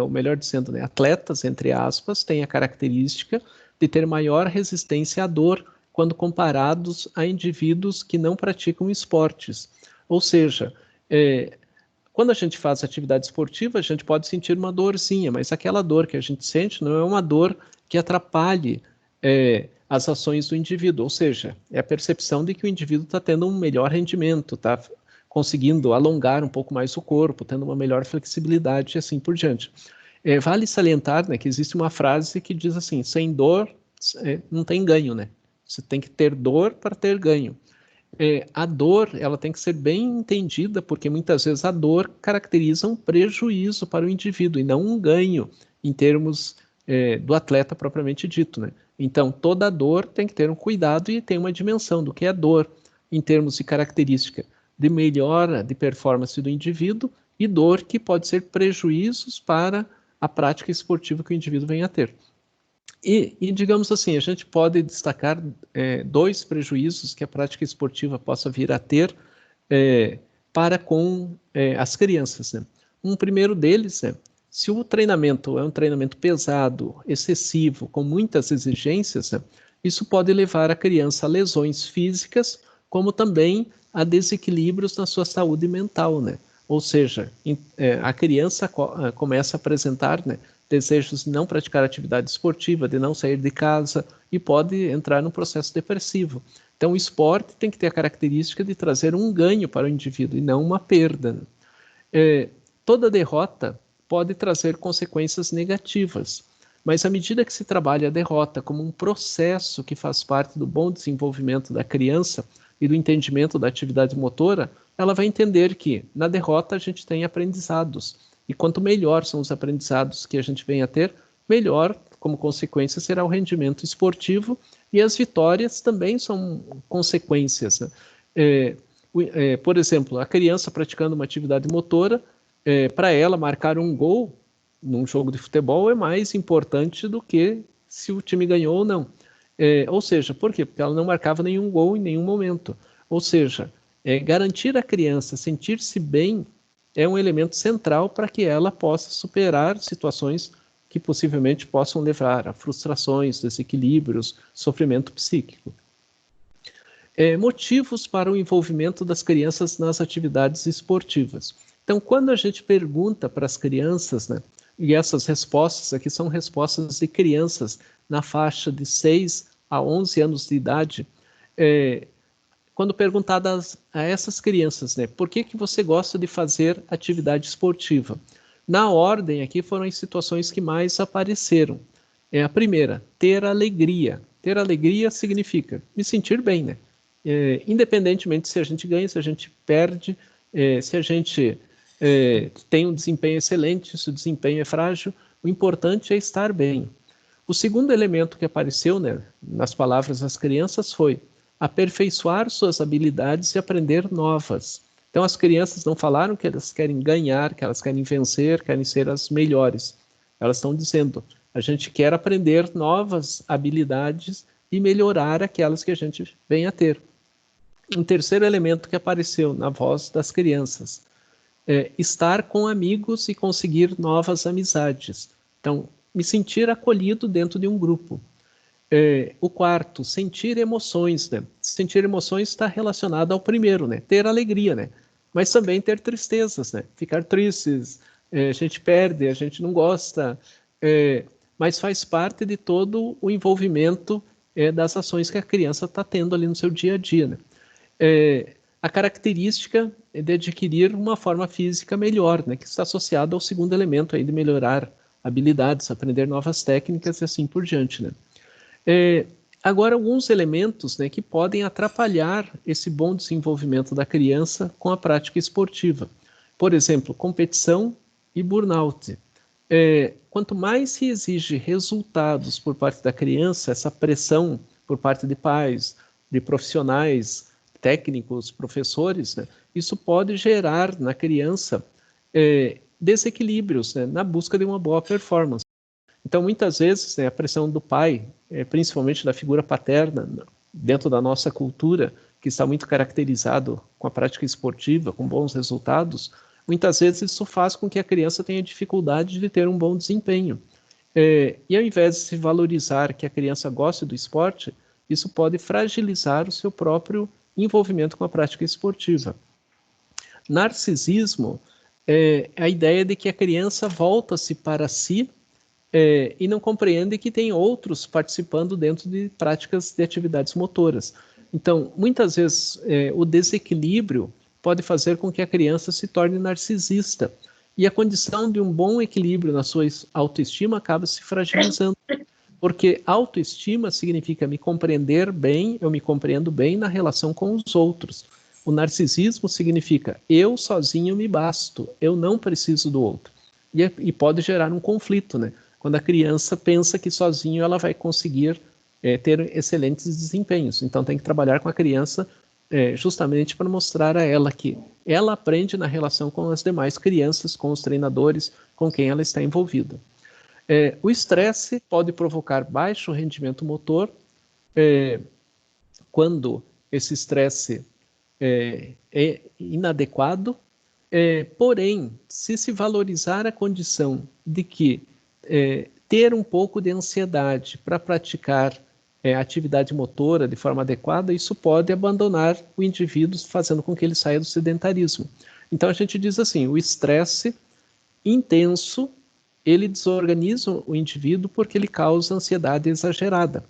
ou melhor dizendo, né, atletas, entre aspas, têm a característica de ter maior resistência à dor quando comparados a indivíduos que não praticam esportes. Ou seja, quando a gente faz atividade esportiva, a gente pode sentir uma dorzinha, mas aquela dor que a gente sente não é uma dor que atrapalhe as ações do indivíduo, ou seja, é a percepção de que o indivíduo está tendo um melhor rendimento, está conseguindo alongar um pouco mais o corpo, tendo uma melhor flexibilidade e assim por diante. Vale salientar, né, que existe uma frase que diz assim, sem dor não tem ganho, né? Você tem que ter dor para ter ganho. A dor, ela tem que ser bem entendida, porque muitas vezes a dor caracteriza um prejuízo para o indivíduo e não um ganho em termos do atleta propriamente dito, né? Então, toda dor tem que ter um cuidado e tem uma dimensão do que é dor em termos de característica de melhora de performance do indivíduo e dor que pode ser prejuízos para a prática esportiva que o indivíduo venha a ter. E digamos assim, a gente pode destacar dois prejuízos que a prática esportiva possa vir a ter para com as crianças, né? Um primeiro deles é, se o treinamento é um treinamento pesado, excessivo, com muitas exigências, né, isso pode levar a criança a lesões físicas, como também a desequilíbrios na sua saúde mental, né? Ou seja, a criança começa a apresentar, né, desejos de não praticar atividade esportiva, de não sair de casa e pode entrar num processo depressivo. Então, o esporte tem que ter a característica de trazer um ganho para o indivíduo e não uma perda. Toda derrota pode trazer consequências negativas, mas à medida que se trabalha a derrota como um processo que faz parte do bom desenvolvimento da criança e do entendimento da atividade motora, ela vai entender que na derrota a gente tem aprendizados. E quanto melhor são os aprendizados que a gente vem a ter, melhor, como consequência, será o rendimento esportivo e as vitórias também são consequências, né? Por exemplo, a criança praticando uma atividade motora, para ela marcar um gol num jogo de futebol é mais importante do que se o time ganhou ou não. Ou seja, por quê? Porque ela não marcava nenhum gol em nenhum momento. Ou seja, garantir a criança sentir-se bem é um elemento central para que ela possa superar situações que possivelmente possam levar a frustrações, desequilíbrios, sofrimento psíquico. Motivos para o envolvimento das crianças nas atividades esportivas. Então, quando a gente pergunta para as crianças, né, e essas respostas aqui são respostas de crianças na faixa de 6 a 11 anos de idade, quando perguntadas a essas crianças, né, por que você gosta de fazer atividade esportiva? Na ordem aqui foram as situações que mais apareceram. A primeira, ter alegria. Ter alegria significa me sentir bem, né? Independentemente se a gente ganha, se a gente perde, se a gente tem um desempenho excelente, se o desempenho é frágil, o importante é estar bem. O segundo elemento que apareceu, né, nas palavras das crianças foi aperfeiçoar suas habilidades e aprender novas. Então, as crianças não falaram que elas querem ganhar, que elas querem vencer, querem ser as melhores. Elas estão dizendo, a gente quer aprender novas habilidades e melhorar aquelas que a gente vem a ter. Um terceiro elemento que apareceu na voz das crianças é estar com amigos e conseguir novas amizades. Então, me sentir acolhido dentro de um grupo. O quarto, sentir emoções, né? Sentir emoções está relacionado ao primeiro, né? Ter alegria, né? Mas também ter tristezas, né? Ficar tristes, a gente perde, a gente não gosta, mas faz parte de todo o envolvimento das ações que a criança está tendo ali no seu dia a dia, né? A característica é de adquirir uma forma física melhor, né? Que está associada ao segundo elemento aí de melhorar habilidades, aprender novas técnicas e assim por diante, né? Agora, alguns elementos, né, que podem atrapalhar esse bom desenvolvimento da criança com a prática esportiva. Por exemplo, competição e burnout. Quanto mais se exige resultados por parte da criança, essa pressão por parte de pais, de profissionais, técnicos, professores, né, isso pode gerar na criança desequilíbrios, né, na busca de uma boa performance. Então, muitas vezes, né, a pressão do pai, principalmente da figura paterna, dentro da nossa cultura, que está muito caracterizado com a prática esportiva, com bons resultados, muitas vezes isso faz com que a criança tenha dificuldade de ter um bom desempenho. E ao invés de se valorizar que a criança goste do esporte, isso pode fragilizar o seu próprio envolvimento com a prática esportiva. Narcisismo é a ideia de que a criança volta-se para si e não compreende que tem outros participando dentro de práticas de atividades motoras. Então, muitas vezes, o desequilíbrio pode fazer com que a criança se torne narcisista. E a condição de um bom equilíbrio na sua autoestima acaba se fragilizando. Porque autoestima significa me compreender bem, eu me compreendo bem na relação com os outros. O narcisismo significa eu sozinho me basto, eu não preciso do outro. E pode gerar um conflito, né? Quando a criança pensa que sozinho ela vai conseguir ter excelentes desempenhos. Então tem que trabalhar com a criança justamente para mostrar a ela que ela aprende na relação com as demais crianças, com os treinadores, com quem ela está envolvida. O estresse pode provocar baixo rendimento motor, quando esse estresse é inadequado, porém, se valorizar a condição de que ter um pouco de ansiedade para praticar atividade motora de forma adequada, isso pode abandonar o indivíduo, fazendo com que ele saia do sedentarismo. Então a gente diz assim, o estresse intenso, ele desorganiza o indivíduo porque ele causa ansiedade exagerada.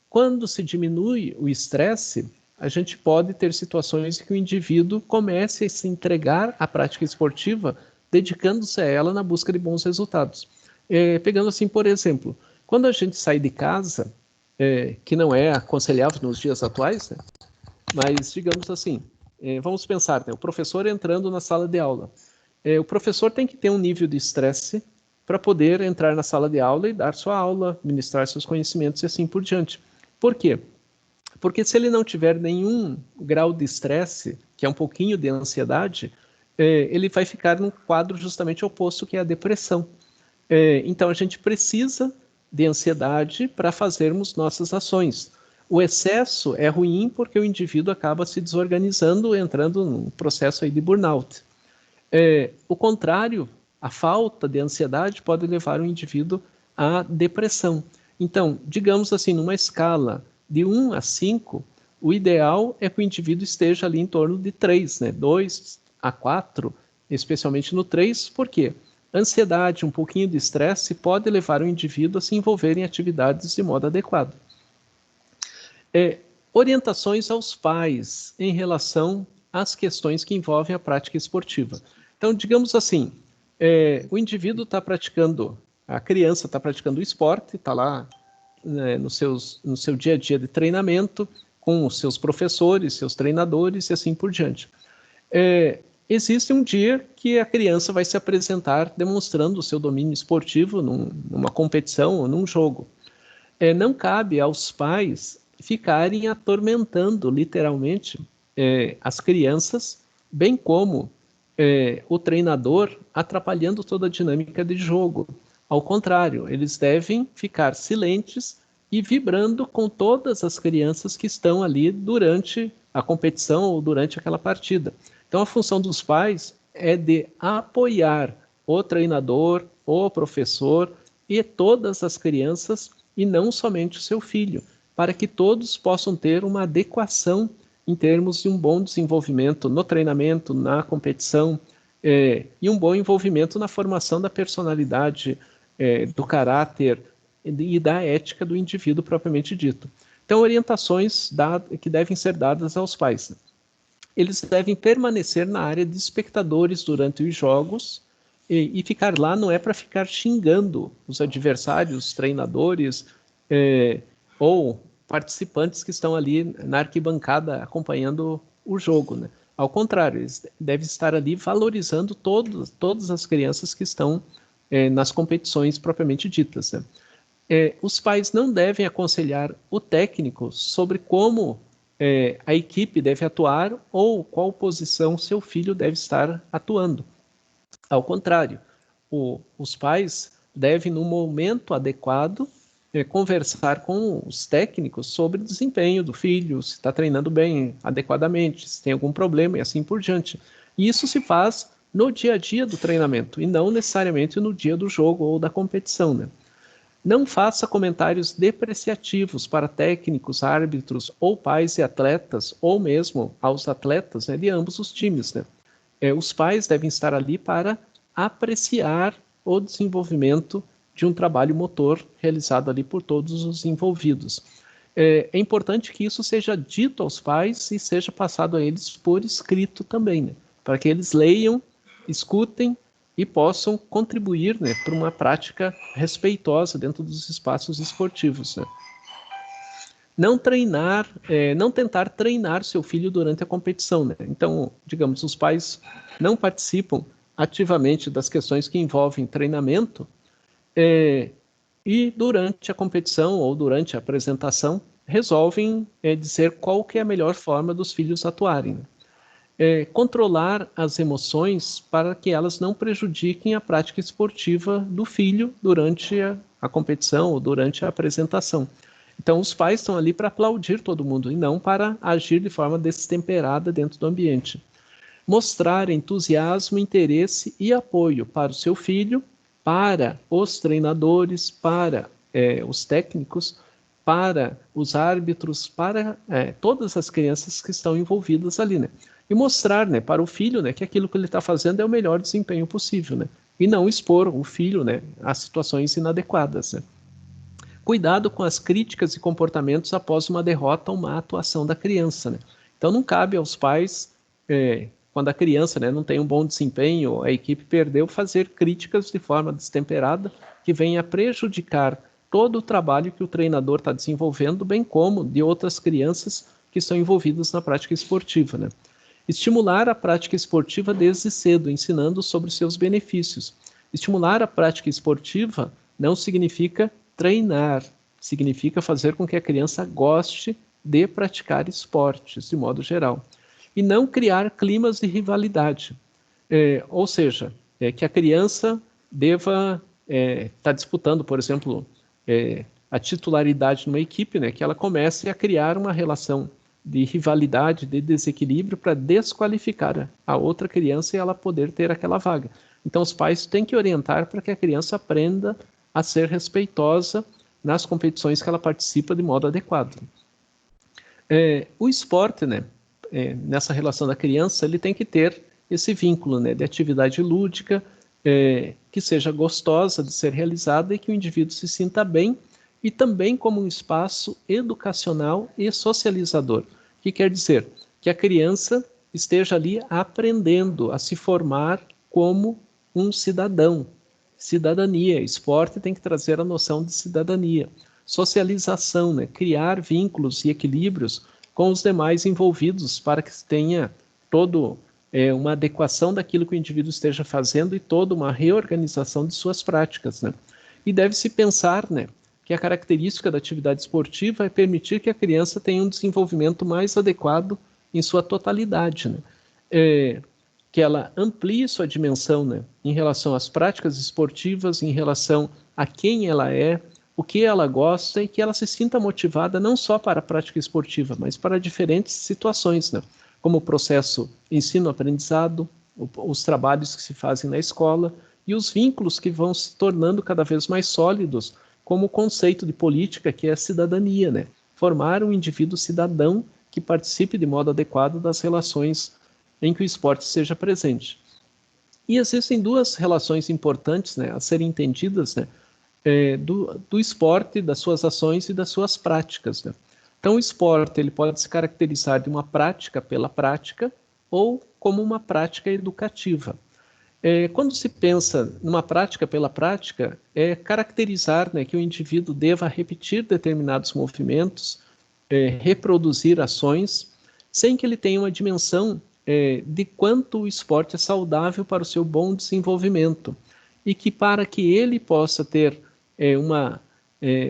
Quando se diminui o estresse, a gente pode ter situações em que o indivíduo comece a se entregar à prática esportiva, dedicando-se a ela na busca de bons resultados. Pegando assim, por exemplo, quando a gente sai de casa, que não é aconselhável nos dias atuais, né? Mas digamos assim, vamos pensar, né? O professor entrando na sala de aula. O professor tem que ter um nível de estresse para poder entrar na sala de aula e dar sua aula, ministrar seus conhecimentos e assim por diante. Por quê? Porque se ele não tiver nenhum grau de estresse, que é um pouquinho de ansiedade, ele vai ficar num quadro justamente oposto, que é a depressão. Então a gente precisa de ansiedade para fazermos nossas ações. O excesso é ruim porque o indivíduo acaba se desorganizando, entrando num processo aí de burnout. O contrário, a falta de ansiedade pode levar o indivíduo à depressão. Então, digamos assim, numa escala de 1 a 5, o ideal é que o indivíduo esteja ali em torno de 3, né? 2 a 4, especialmente no 3, por quê? Ansiedade, um pouquinho de estresse pode levar o indivíduo a se envolver em atividades de modo adequado. Orientações aos pais em relação às questões que envolvem a prática esportiva. Então, digamos assim, o indivíduo está praticando, a criança está praticando o esporte, está lá no seu dia a dia de treinamento, com os seus professores, seus treinadores e assim por diante. Existe um dia que a criança vai se apresentar demonstrando o seu domínio esportivo numa competição ou num jogo. Não cabe aos pais ficarem atormentando, literalmente, as crianças, bem como o treinador atrapalhando toda a dinâmica de jogo. Ao contrário, eles devem ficar silentes e vibrando com todas as crianças que estão ali durante a competição ou durante aquela partida. Então, a função dos pais é de apoiar o treinador, o professor e todas as crianças, e não somente o seu filho, para que todos possam ter uma adequação em termos de um bom desenvolvimento no treinamento, na competição, e um bom envolvimento na formação da personalidade, do caráter e da ética do indivíduo propriamente dito. Então, orientações que devem ser dadas aos pais. Eles devem permanecer na área de espectadores durante os jogos, e ficar lá não é para ficar xingando os adversários, os treinadores, ou participantes que estão ali na arquibancada acompanhando o jogo, né? Ao contrário, eles devem estar ali valorizando todas as crianças que estão nas competições propriamente ditas, né? Os pais não devem aconselhar o técnico sobre como a equipe deve atuar ou qual posição seu filho deve estar atuando. Ao contrário, os pais devem, no momento adequado, conversar com os técnicos sobre o desempenho do filho, se está treinando bem, adequadamente, se tem algum problema e assim por diante. E isso se faz no dia a dia do treinamento e não necessariamente no dia do jogo ou da competição, né? Não faça comentários depreciativos para técnicos, árbitros ou pais e atletas, ou mesmo aos atletas, né, de ambos os times, né? Os pais devem estar ali para apreciar o desenvolvimento de um trabalho motor realizado ali por todos os envolvidos. É importante que isso seja dito aos pais e seja passado a eles por escrito também, né? Para que eles leiam, escutem e possam contribuir, né, para uma prática respeitosa dentro dos espaços esportivos, né? Não treinar, não tentar treinar seu filho durante a competição, né? Então, digamos, os pais não participam ativamente das questões que envolvem treinamento, e durante a competição ou durante a apresentação resolvem dizer qual que é a melhor forma dos filhos atuarem. Controlar as emoções para que elas não prejudiquem a prática esportiva do filho durante a competição ou durante a apresentação. Então, os pais estão ali para aplaudir todo mundo e não para agir de forma destemperada dentro do ambiente. Mostrar entusiasmo, interesse e apoio para o seu filho, para os treinadores, para os técnicos, para os árbitros, para todas as crianças que estão envolvidas ali, né? E mostrar, né, para o filho, né, que aquilo que ele está fazendo é o melhor desempenho possível, né? E não expor o filho, né, a situações inadequadas, né? Cuidado com as críticas e comportamentos após uma derrota ou uma atuação da criança, né? Então não cabe aos pais, quando a criança, né, não tem um bom desempenho, a equipe perdeu, fazer críticas de forma destemperada que venha prejudicar todo o trabalho que o treinador está desenvolvendo, bem como de outras crianças que estão envolvidas na prática esportiva, né? Estimular a prática esportiva desde cedo, ensinando sobre seus benefícios. Estimular a prática esportiva não significa treinar, significa fazer com que a criança goste de praticar esportes, de modo geral. E não criar climas de rivalidade. Ou seja, que a criança deva estar disputando, por exemplo, a titularidade numa equipe, né, que ela comece a criar uma relação de rivalidade, de desequilíbrio para desqualificar a outra criança e ela poder ter aquela vaga. Então os pais têm que orientar para que a criança aprenda a ser respeitosa nas competições que ela participa de modo adequado. O esporte, né, nessa relação da criança, ele tem que ter esse vínculo, né, de atividade lúdica, que seja gostosa de ser realizada e que o indivíduo se sinta bem, e também como um espaço educacional e socializador, que quer dizer que a criança esteja ali aprendendo a se formar como um cidadão. Cidadania, esporte tem que trazer a noção de cidadania. Socialização, né? Criar vínculos e equilíbrios com os demais envolvidos para que tenha todo uma adequação daquilo que o indivíduo esteja fazendo e toda uma reorganização de suas práticas, né? E deve-se pensar, né, que a característica da atividade esportiva é permitir que a criança tenha um desenvolvimento mais adequado em sua totalidade, né? Que ela amplie sua dimensão, né, em relação às práticas esportivas, em relação a quem ela é, o que ela gosta e que ela se sinta motivada não só para a prática esportiva, mas para diferentes situações, né, como o processo ensino-aprendizado, os trabalhos que se fazem na escola e os vínculos que vão se tornando cada vez mais sólidos, como o conceito de política, que é a cidadania, né? Formar um indivíduo cidadão que participe de modo adequado das relações em que o esporte seja presente. E existem duas relações importantes, né, a serem entendidas, né, do esporte, das suas ações e das suas práticas, né? Então o esporte ele pode se caracterizar de uma prática pela prática ou como uma prática educativa. Quando se pensa numa prática pela prática, é caracterizar, né, que o indivíduo deva repetir determinados movimentos, reproduzir ações, sem que ele tenha uma dimensão de quanto o esporte é saudável para o seu bom desenvolvimento. E que para que ele possa ter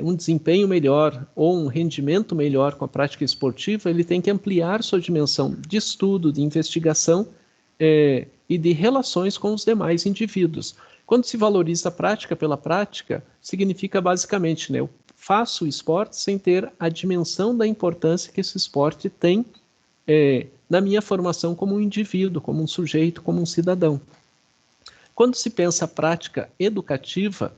um desempenho melhor ou um rendimento melhor com a prática esportiva, ele tem que ampliar sua dimensão de estudo, de investigação, e de relações com os demais indivíduos. Quando se valoriza a prática pela prática, significa basicamente, né, eu faço o esporte sem ter a dimensão da importância que esse esporte tem na minha formação como um indivíduo, como um sujeito, como um cidadão. Quando se pensa a prática educativa,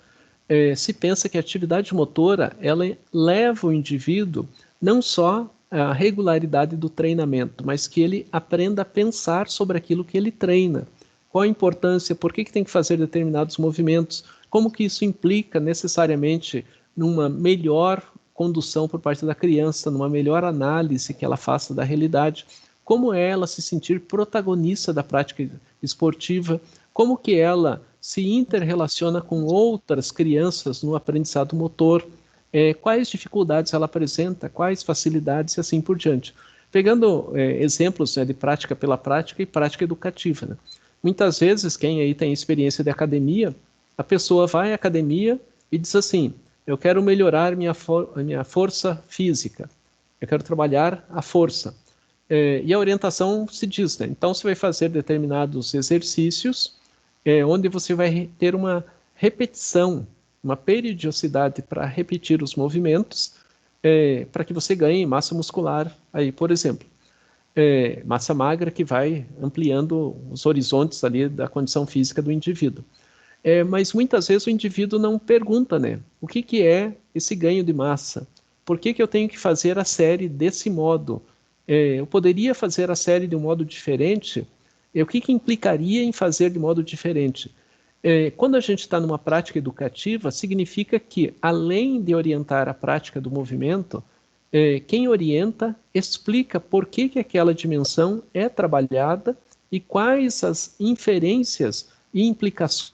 se pensa que a atividade motora ela leva o indivíduo não só a regularidade do treinamento, mas que ele aprenda a pensar sobre aquilo que ele treina. Qual a importância, por que tem que fazer determinados movimentos, como que isso implica necessariamente numa melhor condução por parte da criança, numa melhor análise que ela faça da realidade, como é ela se sentir protagonista da prática esportiva, como que ela se interrelaciona com outras crianças no aprendizado motor, quais dificuldades ela apresenta, quais facilidades e assim por diante. Pegando exemplos, né, de prática pela prática e prática educativa, né? Muitas vezes, quem aí tem experiência de academia, a pessoa vai à academia e diz assim, eu quero melhorar minha força física, eu quero trabalhar a força. E a orientação se diz, né? Então você vai fazer determinados exercícios, onde você vai ter uma repetição, uma periodicidade para repetir os movimentos, para que você ganhe massa muscular, aí, por exemplo. Massa magra que vai ampliando os horizontes ali da condição física do indivíduo. Mas muitas vezes o indivíduo não pergunta, né? O que é esse ganho de massa? Por que eu tenho que fazer a série desse modo? Eu poderia fazer a série de um modo diferente? O que implicaria em fazer de modo diferente? Quando a gente está numa prática educativa, significa que, além de orientar a prática do movimento, quem orienta explica por que aquela dimensão é trabalhada e quais as inferências e implicações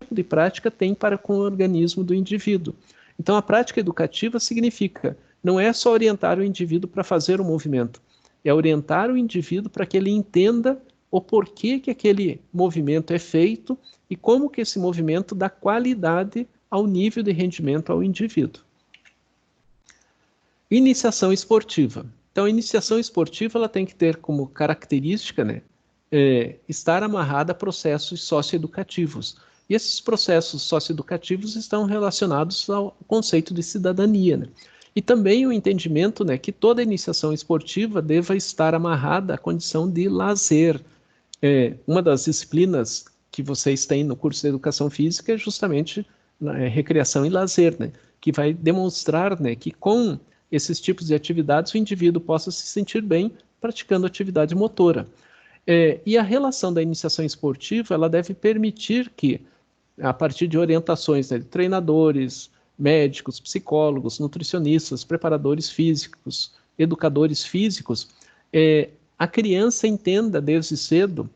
de prática tem para com o organismo do indivíduo. Então, a prática educativa significa, não é só orientar o indivíduo para fazer o movimento, é orientar o indivíduo para que ele entenda o porquê que aquele movimento é feito e como que esse movimento dá qualidade ao nível de rendimento ao indivíduo. Iniciação esportiva. Então, a iniciação esportiva ela tem que ter como característica, né, estar amarrada a processos socioeducativos. E esses processos socioeducativos estão relacionados ao conceito de cidadania, né? E também o entendimento, né, que toda iniciação esportiva deva estar amarrada à condição de lazer. Uma das disciplinas que vocês têm no curso de Educação Física é justamente recreação e lazer, né, que vai demonstrar, né, que com esses tipos de atividades o indivíduo possa se sentir bem praticando atividade motora. E a relação da iniciação esportiva ela deve permitir que, a partir de orientações, né, de treinadores, médicos, psicólogos, nutricionistas, preparadores físicos, educadores físicos, a criança entenda desde cedo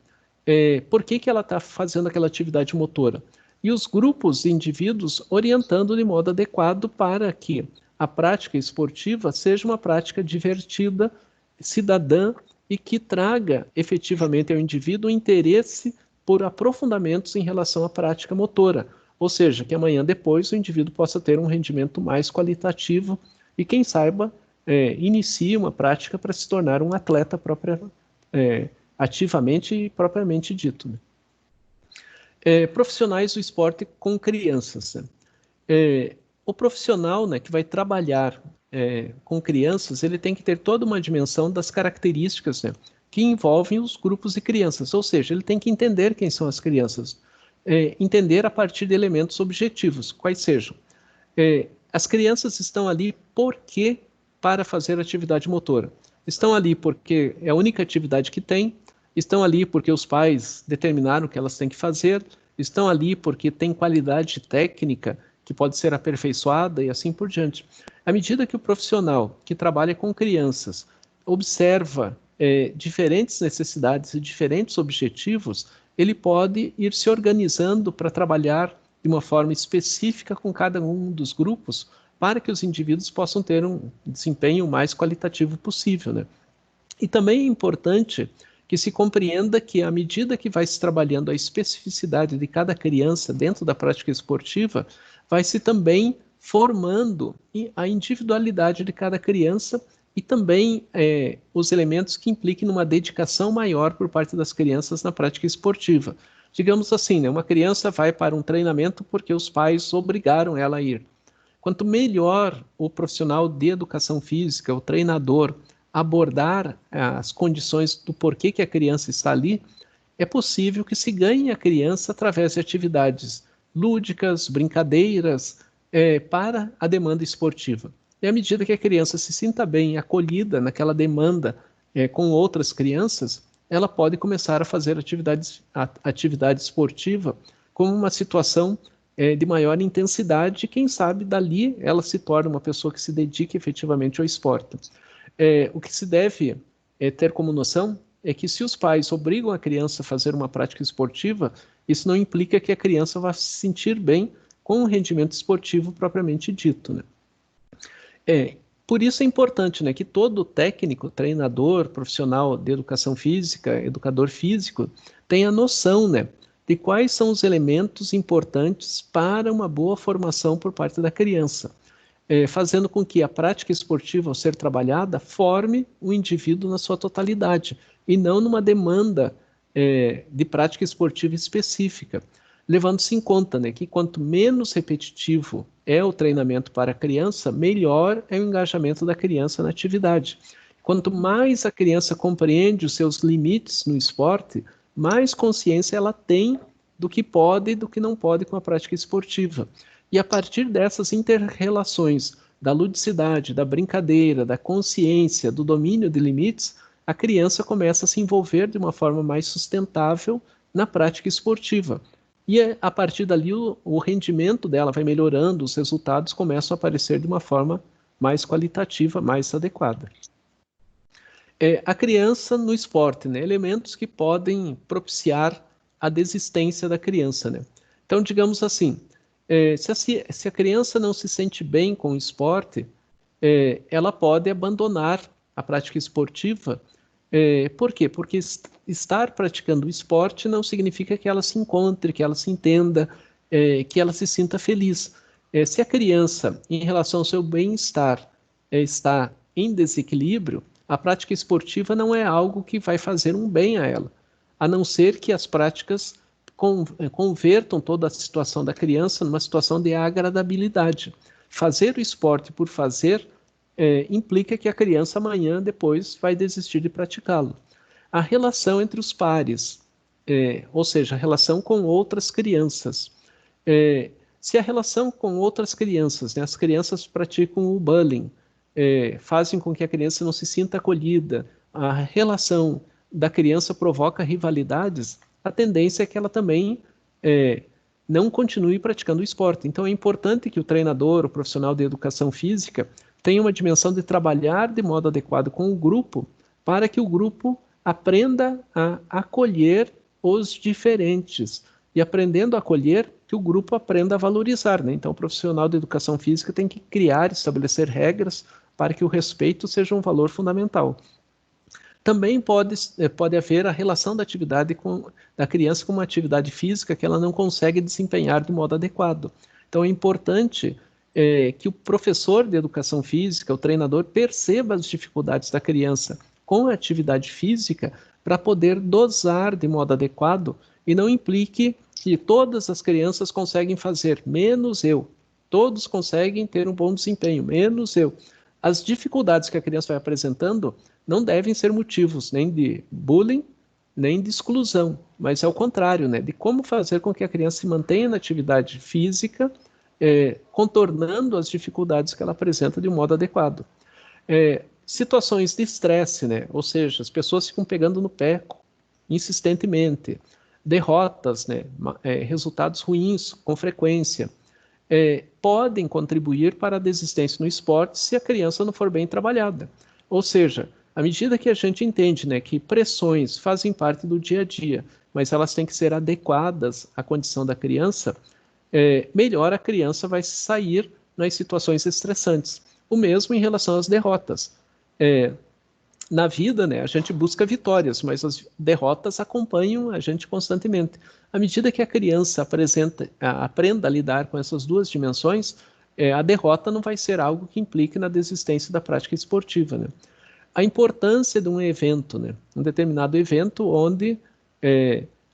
por que ela está fazendo aquela atividade motora. E os grupos de indivíduos orientando de modo adequado para que a prática esportiva seja uma prática divertida, cidadã e que traga efetivamente ao indivíduo o interesse por aprofundamentos em relação à prática motora. Ou seja, que amanhã depois o indivíduo possa ter um rendimento mais qualitativo e, quem saiba, inicie uma prática para se tornar um atleta ativamente e propriamente dito, né? Profissionais do esporte com crianças, né? O profissional, né, que vai trabalhar com crianças, ele tem que ter toda uma dimensão das características, né, que envolvem os grupos de crianças, ou seja, ele tem que entender quem são as crianças, entender a partir de elementos objetivos, quais sejam. As crianças estão ali por quê? Para fazer atividade motora. Estão ali porque é a única atividade que tem, estão ali porque os pais determinaram que elas têm que fazer, estão ali porque tem qualidade técnica que pode ser aperfeiçoada e assim por diante. À medida que o profissional que trabalha com crianças observa diferentes necessidades e diferentes objetivos, ele pode ir se organizando para trabalhar de uma forma específica com cada um dos grupos para que os indivíduos possam ter um desempenho mais qualitativo possível, né? E também é importante que se compreenda que, à medida que vai se trabalhando a especificidade de cada criança dentro da prática esportiva, vai se também formando a individualidade de cada criança e também os elementos que impliquem numa dedicação maior por parte das crianças na prática esportiva. Digamos assim, né, uma criança vai para um treinamento porque os pais obrigaram ela a ir. Quanto melhor o profissional de educação física, o treinador, abordar as condições do porquê que a criança está ali, é possível que se ganhe a criança através de atividades lúdicas, brincadeiras, para a demanda esportiva. E à medida que a criança se sinta bem acolhida naquela demanda com outras crianças, ela pode começar a fazer atividade esportiva como uma situação de maior intensidade, e quem sabe dali ela se torna uma pessoa que se dedique efetivamente ao esporte. O que se deve ter como noção é que se os pais obrigam a criança a fazer uma prática esportiva, isso não implica que a criança vá se sentir bem com o rendimento esportivo propriamente dito, né? Por isso é importante, né, que todo técnico, treinador, profissional de educação física, educador físico, tenha noção, né, de quais são os elementos importantes para uma boa formação por parte da criança, fazendo com que a prática esportiva, ao ser trabalhada, forme o indivíduo na sua totalidade, e não numa demanda de prática esportiva específica, levando-se em conta, né, que quanto menos repetitivo é o treinamento para a criança, melhor é o engajamento da criança na atividade. Quanto mais a criança compreende os seus limites no esporte, mais consciência ela tem do que pode e do que não pode com a prática esportiva. E a partir dessas inter-relações da ludicidade, da brincadeira, da consciência, do domínio de limites, a criança começa a se envolver de uma forma mais sustentável na prática esportiva. E a partir dali o rendimento dela vai melhorando, os resultados começam a aparecer de uma forma mais qualitativa, mais adequada. A criança no esporte, né? Elementos que podem propiciar a desistência da criança, né? Então, digamos assim, se a criança não se sente bem com o esporte, ela pode abandonar a prática esportiva. Por quê? Porque estar praticando o esporte não significa que ela se encontre, que ela se entenda, que ela se sinta feliz. Se a criança, em relação ao seu bem-estar, está em desequilíbrio, a prática esportiva não é algo que vai fazer um bem a ela, a não ser que as práticas convertam toda a situação da criança numa situação de agradabilidade. Fazer o esporte por fazer implica que a criança amanhã, depois, vai desistir de praticá-lo. A relação entre os pares, ou seja, a relação com outras crianças. Se a relação com outras crianças, né, as crianças praticam o bullying, fazem com que a criança não se sinta acolhida, a relação da criança provoca rivalidades, a tendência é que ela também não continue praticando o esporte. Então é importante que o treinador, o profissional de educação física, tenha uma dimensão de trabalhar de modo adequado com o grupo, para que o grupo aprenda a acolher os diferentes. E aprendendo a acolher, que o grupo aprenda a valorizar, né? Então o profissional de educação física tem que criar, estabelecer regras para que o respeito seja um valor fundamental. Também pode haver a relação da atividade da criança com uma atividade física que ela não consegue desempenhar de modo adequado. Então é importante que o professor de educação física, o treinador, perceba as dificuldades da criança com a atividade física para poder dosar de modo adequado e não implique que todas as crianças conseguem fazer, menos eu. Todos conseguem ter um bom desempenho, menos eu. As dificuldades que a criança vai apresentando não devem ser motivos nem de bullying, nem de exclusão, mas é o contrário, né? De como fazer com que a criança se mantenha na atividade física, contornando as dificuldades que ela apresenta de um modo adequado. Situações de estresse, né? Ou seja, as pessoas ficam pegando no pé insistentemente, derrotas, né? Resultados ruins com frequência, podem contribuir para a desistência no esporte se a criança não for bem trabalhada. Ou seja, à medida que a gente entende, né, que pressões fazem parte do dia a dia, mas elas têm que ser adequadas à condição da criança, melhor a criança vai sair nas situações estressantes. O mesmo em relação às derrotas. Na vida, né, a gente busca vitórias, mas as derrotas acompanham a gente constantemente. À medida que a criança aprenda a lidar com essas duas dimensões, a derrota não vai ser algo que implique na desistência da prática esportiva, né? A importância de um evento, né, um determinado evento onde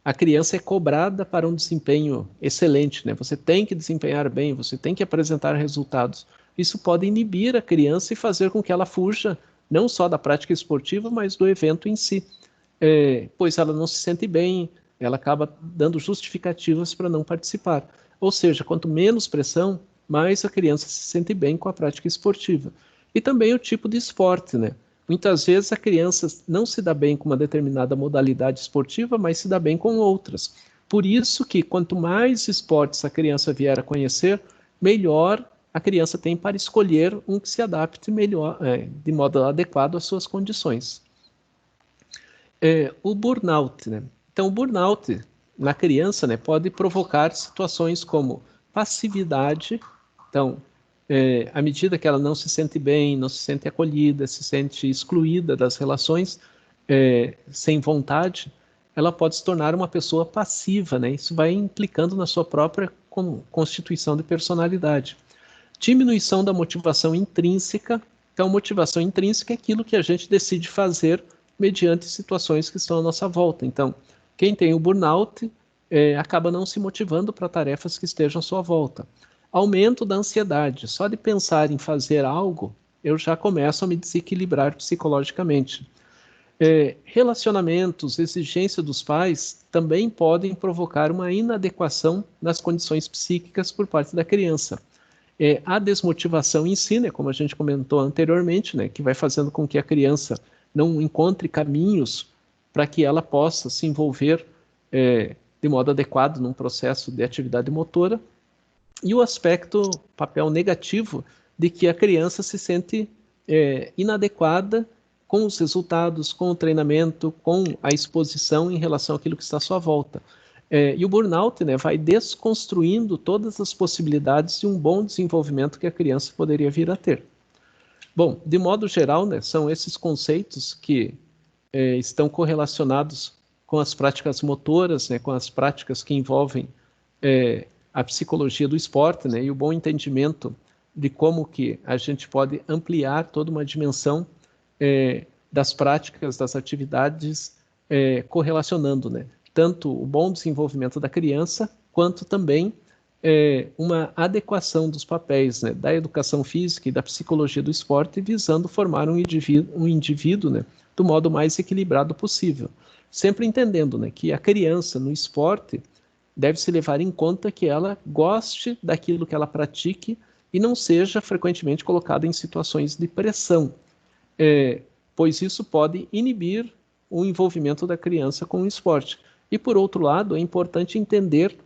a criança é cobrada para um desempenho excelente, né? Você tem que desempenhar bem, você tem que apresentar resultados. Isso pode inibir a criança e fazer com que ela fuja não só da prática esportiva, mas do evento em si, pois ela não se sente bem, ela acaba dando justificativas para não participar. Ou seja, quanto menos pressão, mais a criança se sente bem com a prática esportiva. E também o tipo de esporte, né? Muitas vezes a criança não se dá bem com uma determinada modalidade esportiva, mas se dá bem com outras. Por isso que quanto mais esportes a criança vier a conhecer, melhor a criança tem para escolher um que se adapte melhor, de modo adequado às suas condições. O burnout, né? Então, o burnout na criança, né, pode provocar situações como passividade. Então, à medida que ela não se sente bem, não se sente acolhida, se sente excluída das relações, sem vontade, ela pode se tornar uma pessoa passiva, né? Isso vai implicando na sua própria constituição de personalidade. Diminuição da motivação intrínseca. Então, motivação intrínseca é aquilo que a gente decide fazer mediante situações que estão à nossa volta. Então, quem tem o burnout acaba não se motivando para tarefas que estejam à sua volta. Aumento da ansiedade. Só de pensar em fazer algo, eu já começo a me desequilibrar psicologicamente. Relacionamentos, exigência dos pais também podem provocar uma inadequação nas condições psíquicas por parte da criança. A desmotivação em si, né, como a gente comentou anteriormente, né, que vai fazendo com que a criança não encontre caminhos para que ela possa se envolver de modo adequado num processo de atividade motora, e o aspecto, papel negativo, de que a criança se sente inadequada com os resultados, com o treinamento, com a exposição em relação àquilo que está à sua volta. E o burnout, né, vai desconstruindo todas as possibilidades de um bom desenvolvimento que a criança poderia vir a ter. Bom, de modo geral, né, são esses conceitos que estão correlacionados com as práticas motoras, né, com as práticas que envolvem a psicologia do esporte, né, e o bom entendimento de como que a gente pode ampliar toda uma dimensão das práticas, das atividades, correlacionando, né, tanto o bom desenvolvimento da criança, quanto também uma adequação dos papéis, né, da educação física e da psicologia do esporte, visando formar um indivíduo, né, do modo mais equilibrado possível. Sempre entendendo, né, que a criança no esporte deve-se levar em conta que ela goste daquilo que ela pratique e não seja frequentemente colocada em situações de pressão, pois isso pode inibir o envolvimento da criança com o esporte. E, por outro lado, é importante entender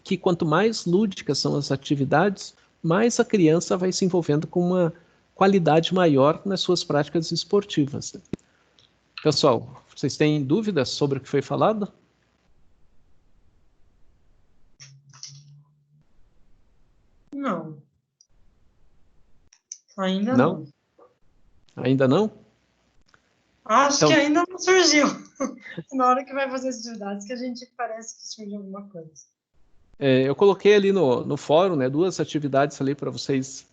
que quanto mais lúdicas são as atividades, mais a criança vai se envolvendo com uma qualidade maior nas suas práticas esportivas. Pessoal, vocês têm dúvidas sobre o que foi falado? Não. Ainda Não? não. Ainda não? Acho Então, que ainda não surgiu. Na hora que vai fazer as atividades que a gente parece que surge alguma coisa. eu coloquei ali no fórum, né, 2 atividades ali para vocês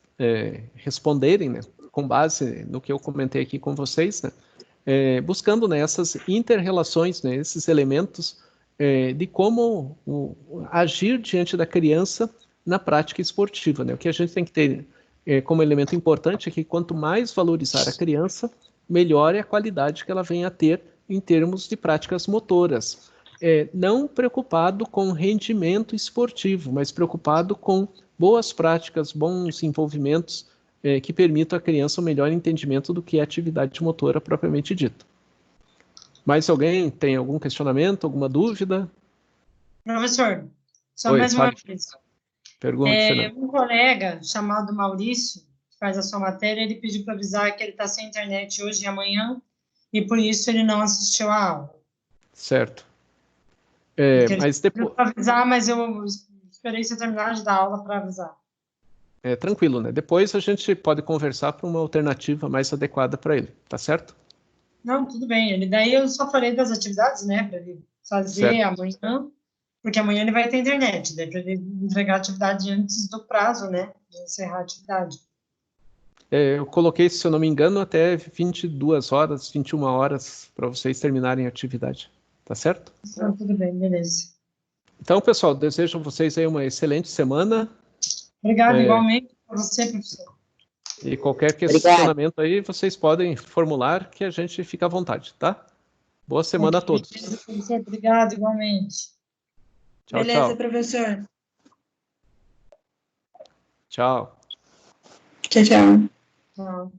responderem, né, com base no que eu comentei aqui com vocês, né, buscando, né, essas inter-relações, né, esses elementos de como agir diante da criança na prática esportiva, né. O que a gente tem que ter como elemento importante é que quanto mais valorizar a criança, melhor é a qualidade que ela vem a ter em termos de práticas motoras. Não preocupado com rendimento esportivo, mas preocupado com boas práticas, bons envolvimentos que permitam à criança um melhor entendimento do que é atividade motora propriamente dita. Mais alguém tem algum questionamento, alguma dúvida? Professor, só Oi, mais uma fale. vez. Pergunte, Fernando. Um colega chamado Maurício, que faz a sua matéria, ele pediu para avisar que ele está sem internet hoje e amanhã, e por isso ele não assistiu à aula. Certo. Mas depois... Para avisar, mas eu esperei você terminar de dar aula para avisar. Tranquilo, né? Depois a gente pode conversar para uma alternativa mais adequada para ele, tá certo? Não, tudo bem. Daí eu só falei das atividades, né, para ele fazer Certo. amanhã, porque amanhã ele vai ter internet, daí para ele entregar a atividade antes do prazo, né, de encerrar a atividade. Eu coloquei, se eu não me engano, até 22 horas, 21 horas para vocês terminarem a atividade, tá certo? Então, tudo bem, beleza. Então, pessoal, desejo a vocês aí uma excelente semana. Obrigada, igualmente, para você, professor. E qualquer questionamento aí, vocês podem formular que a gente fica à vontade, tá? Boa semana a todos. Professor, obrigado, igualmente. Tchau, Beleza, tchau. professor. Tchau. Tchau, tchau. Tchau.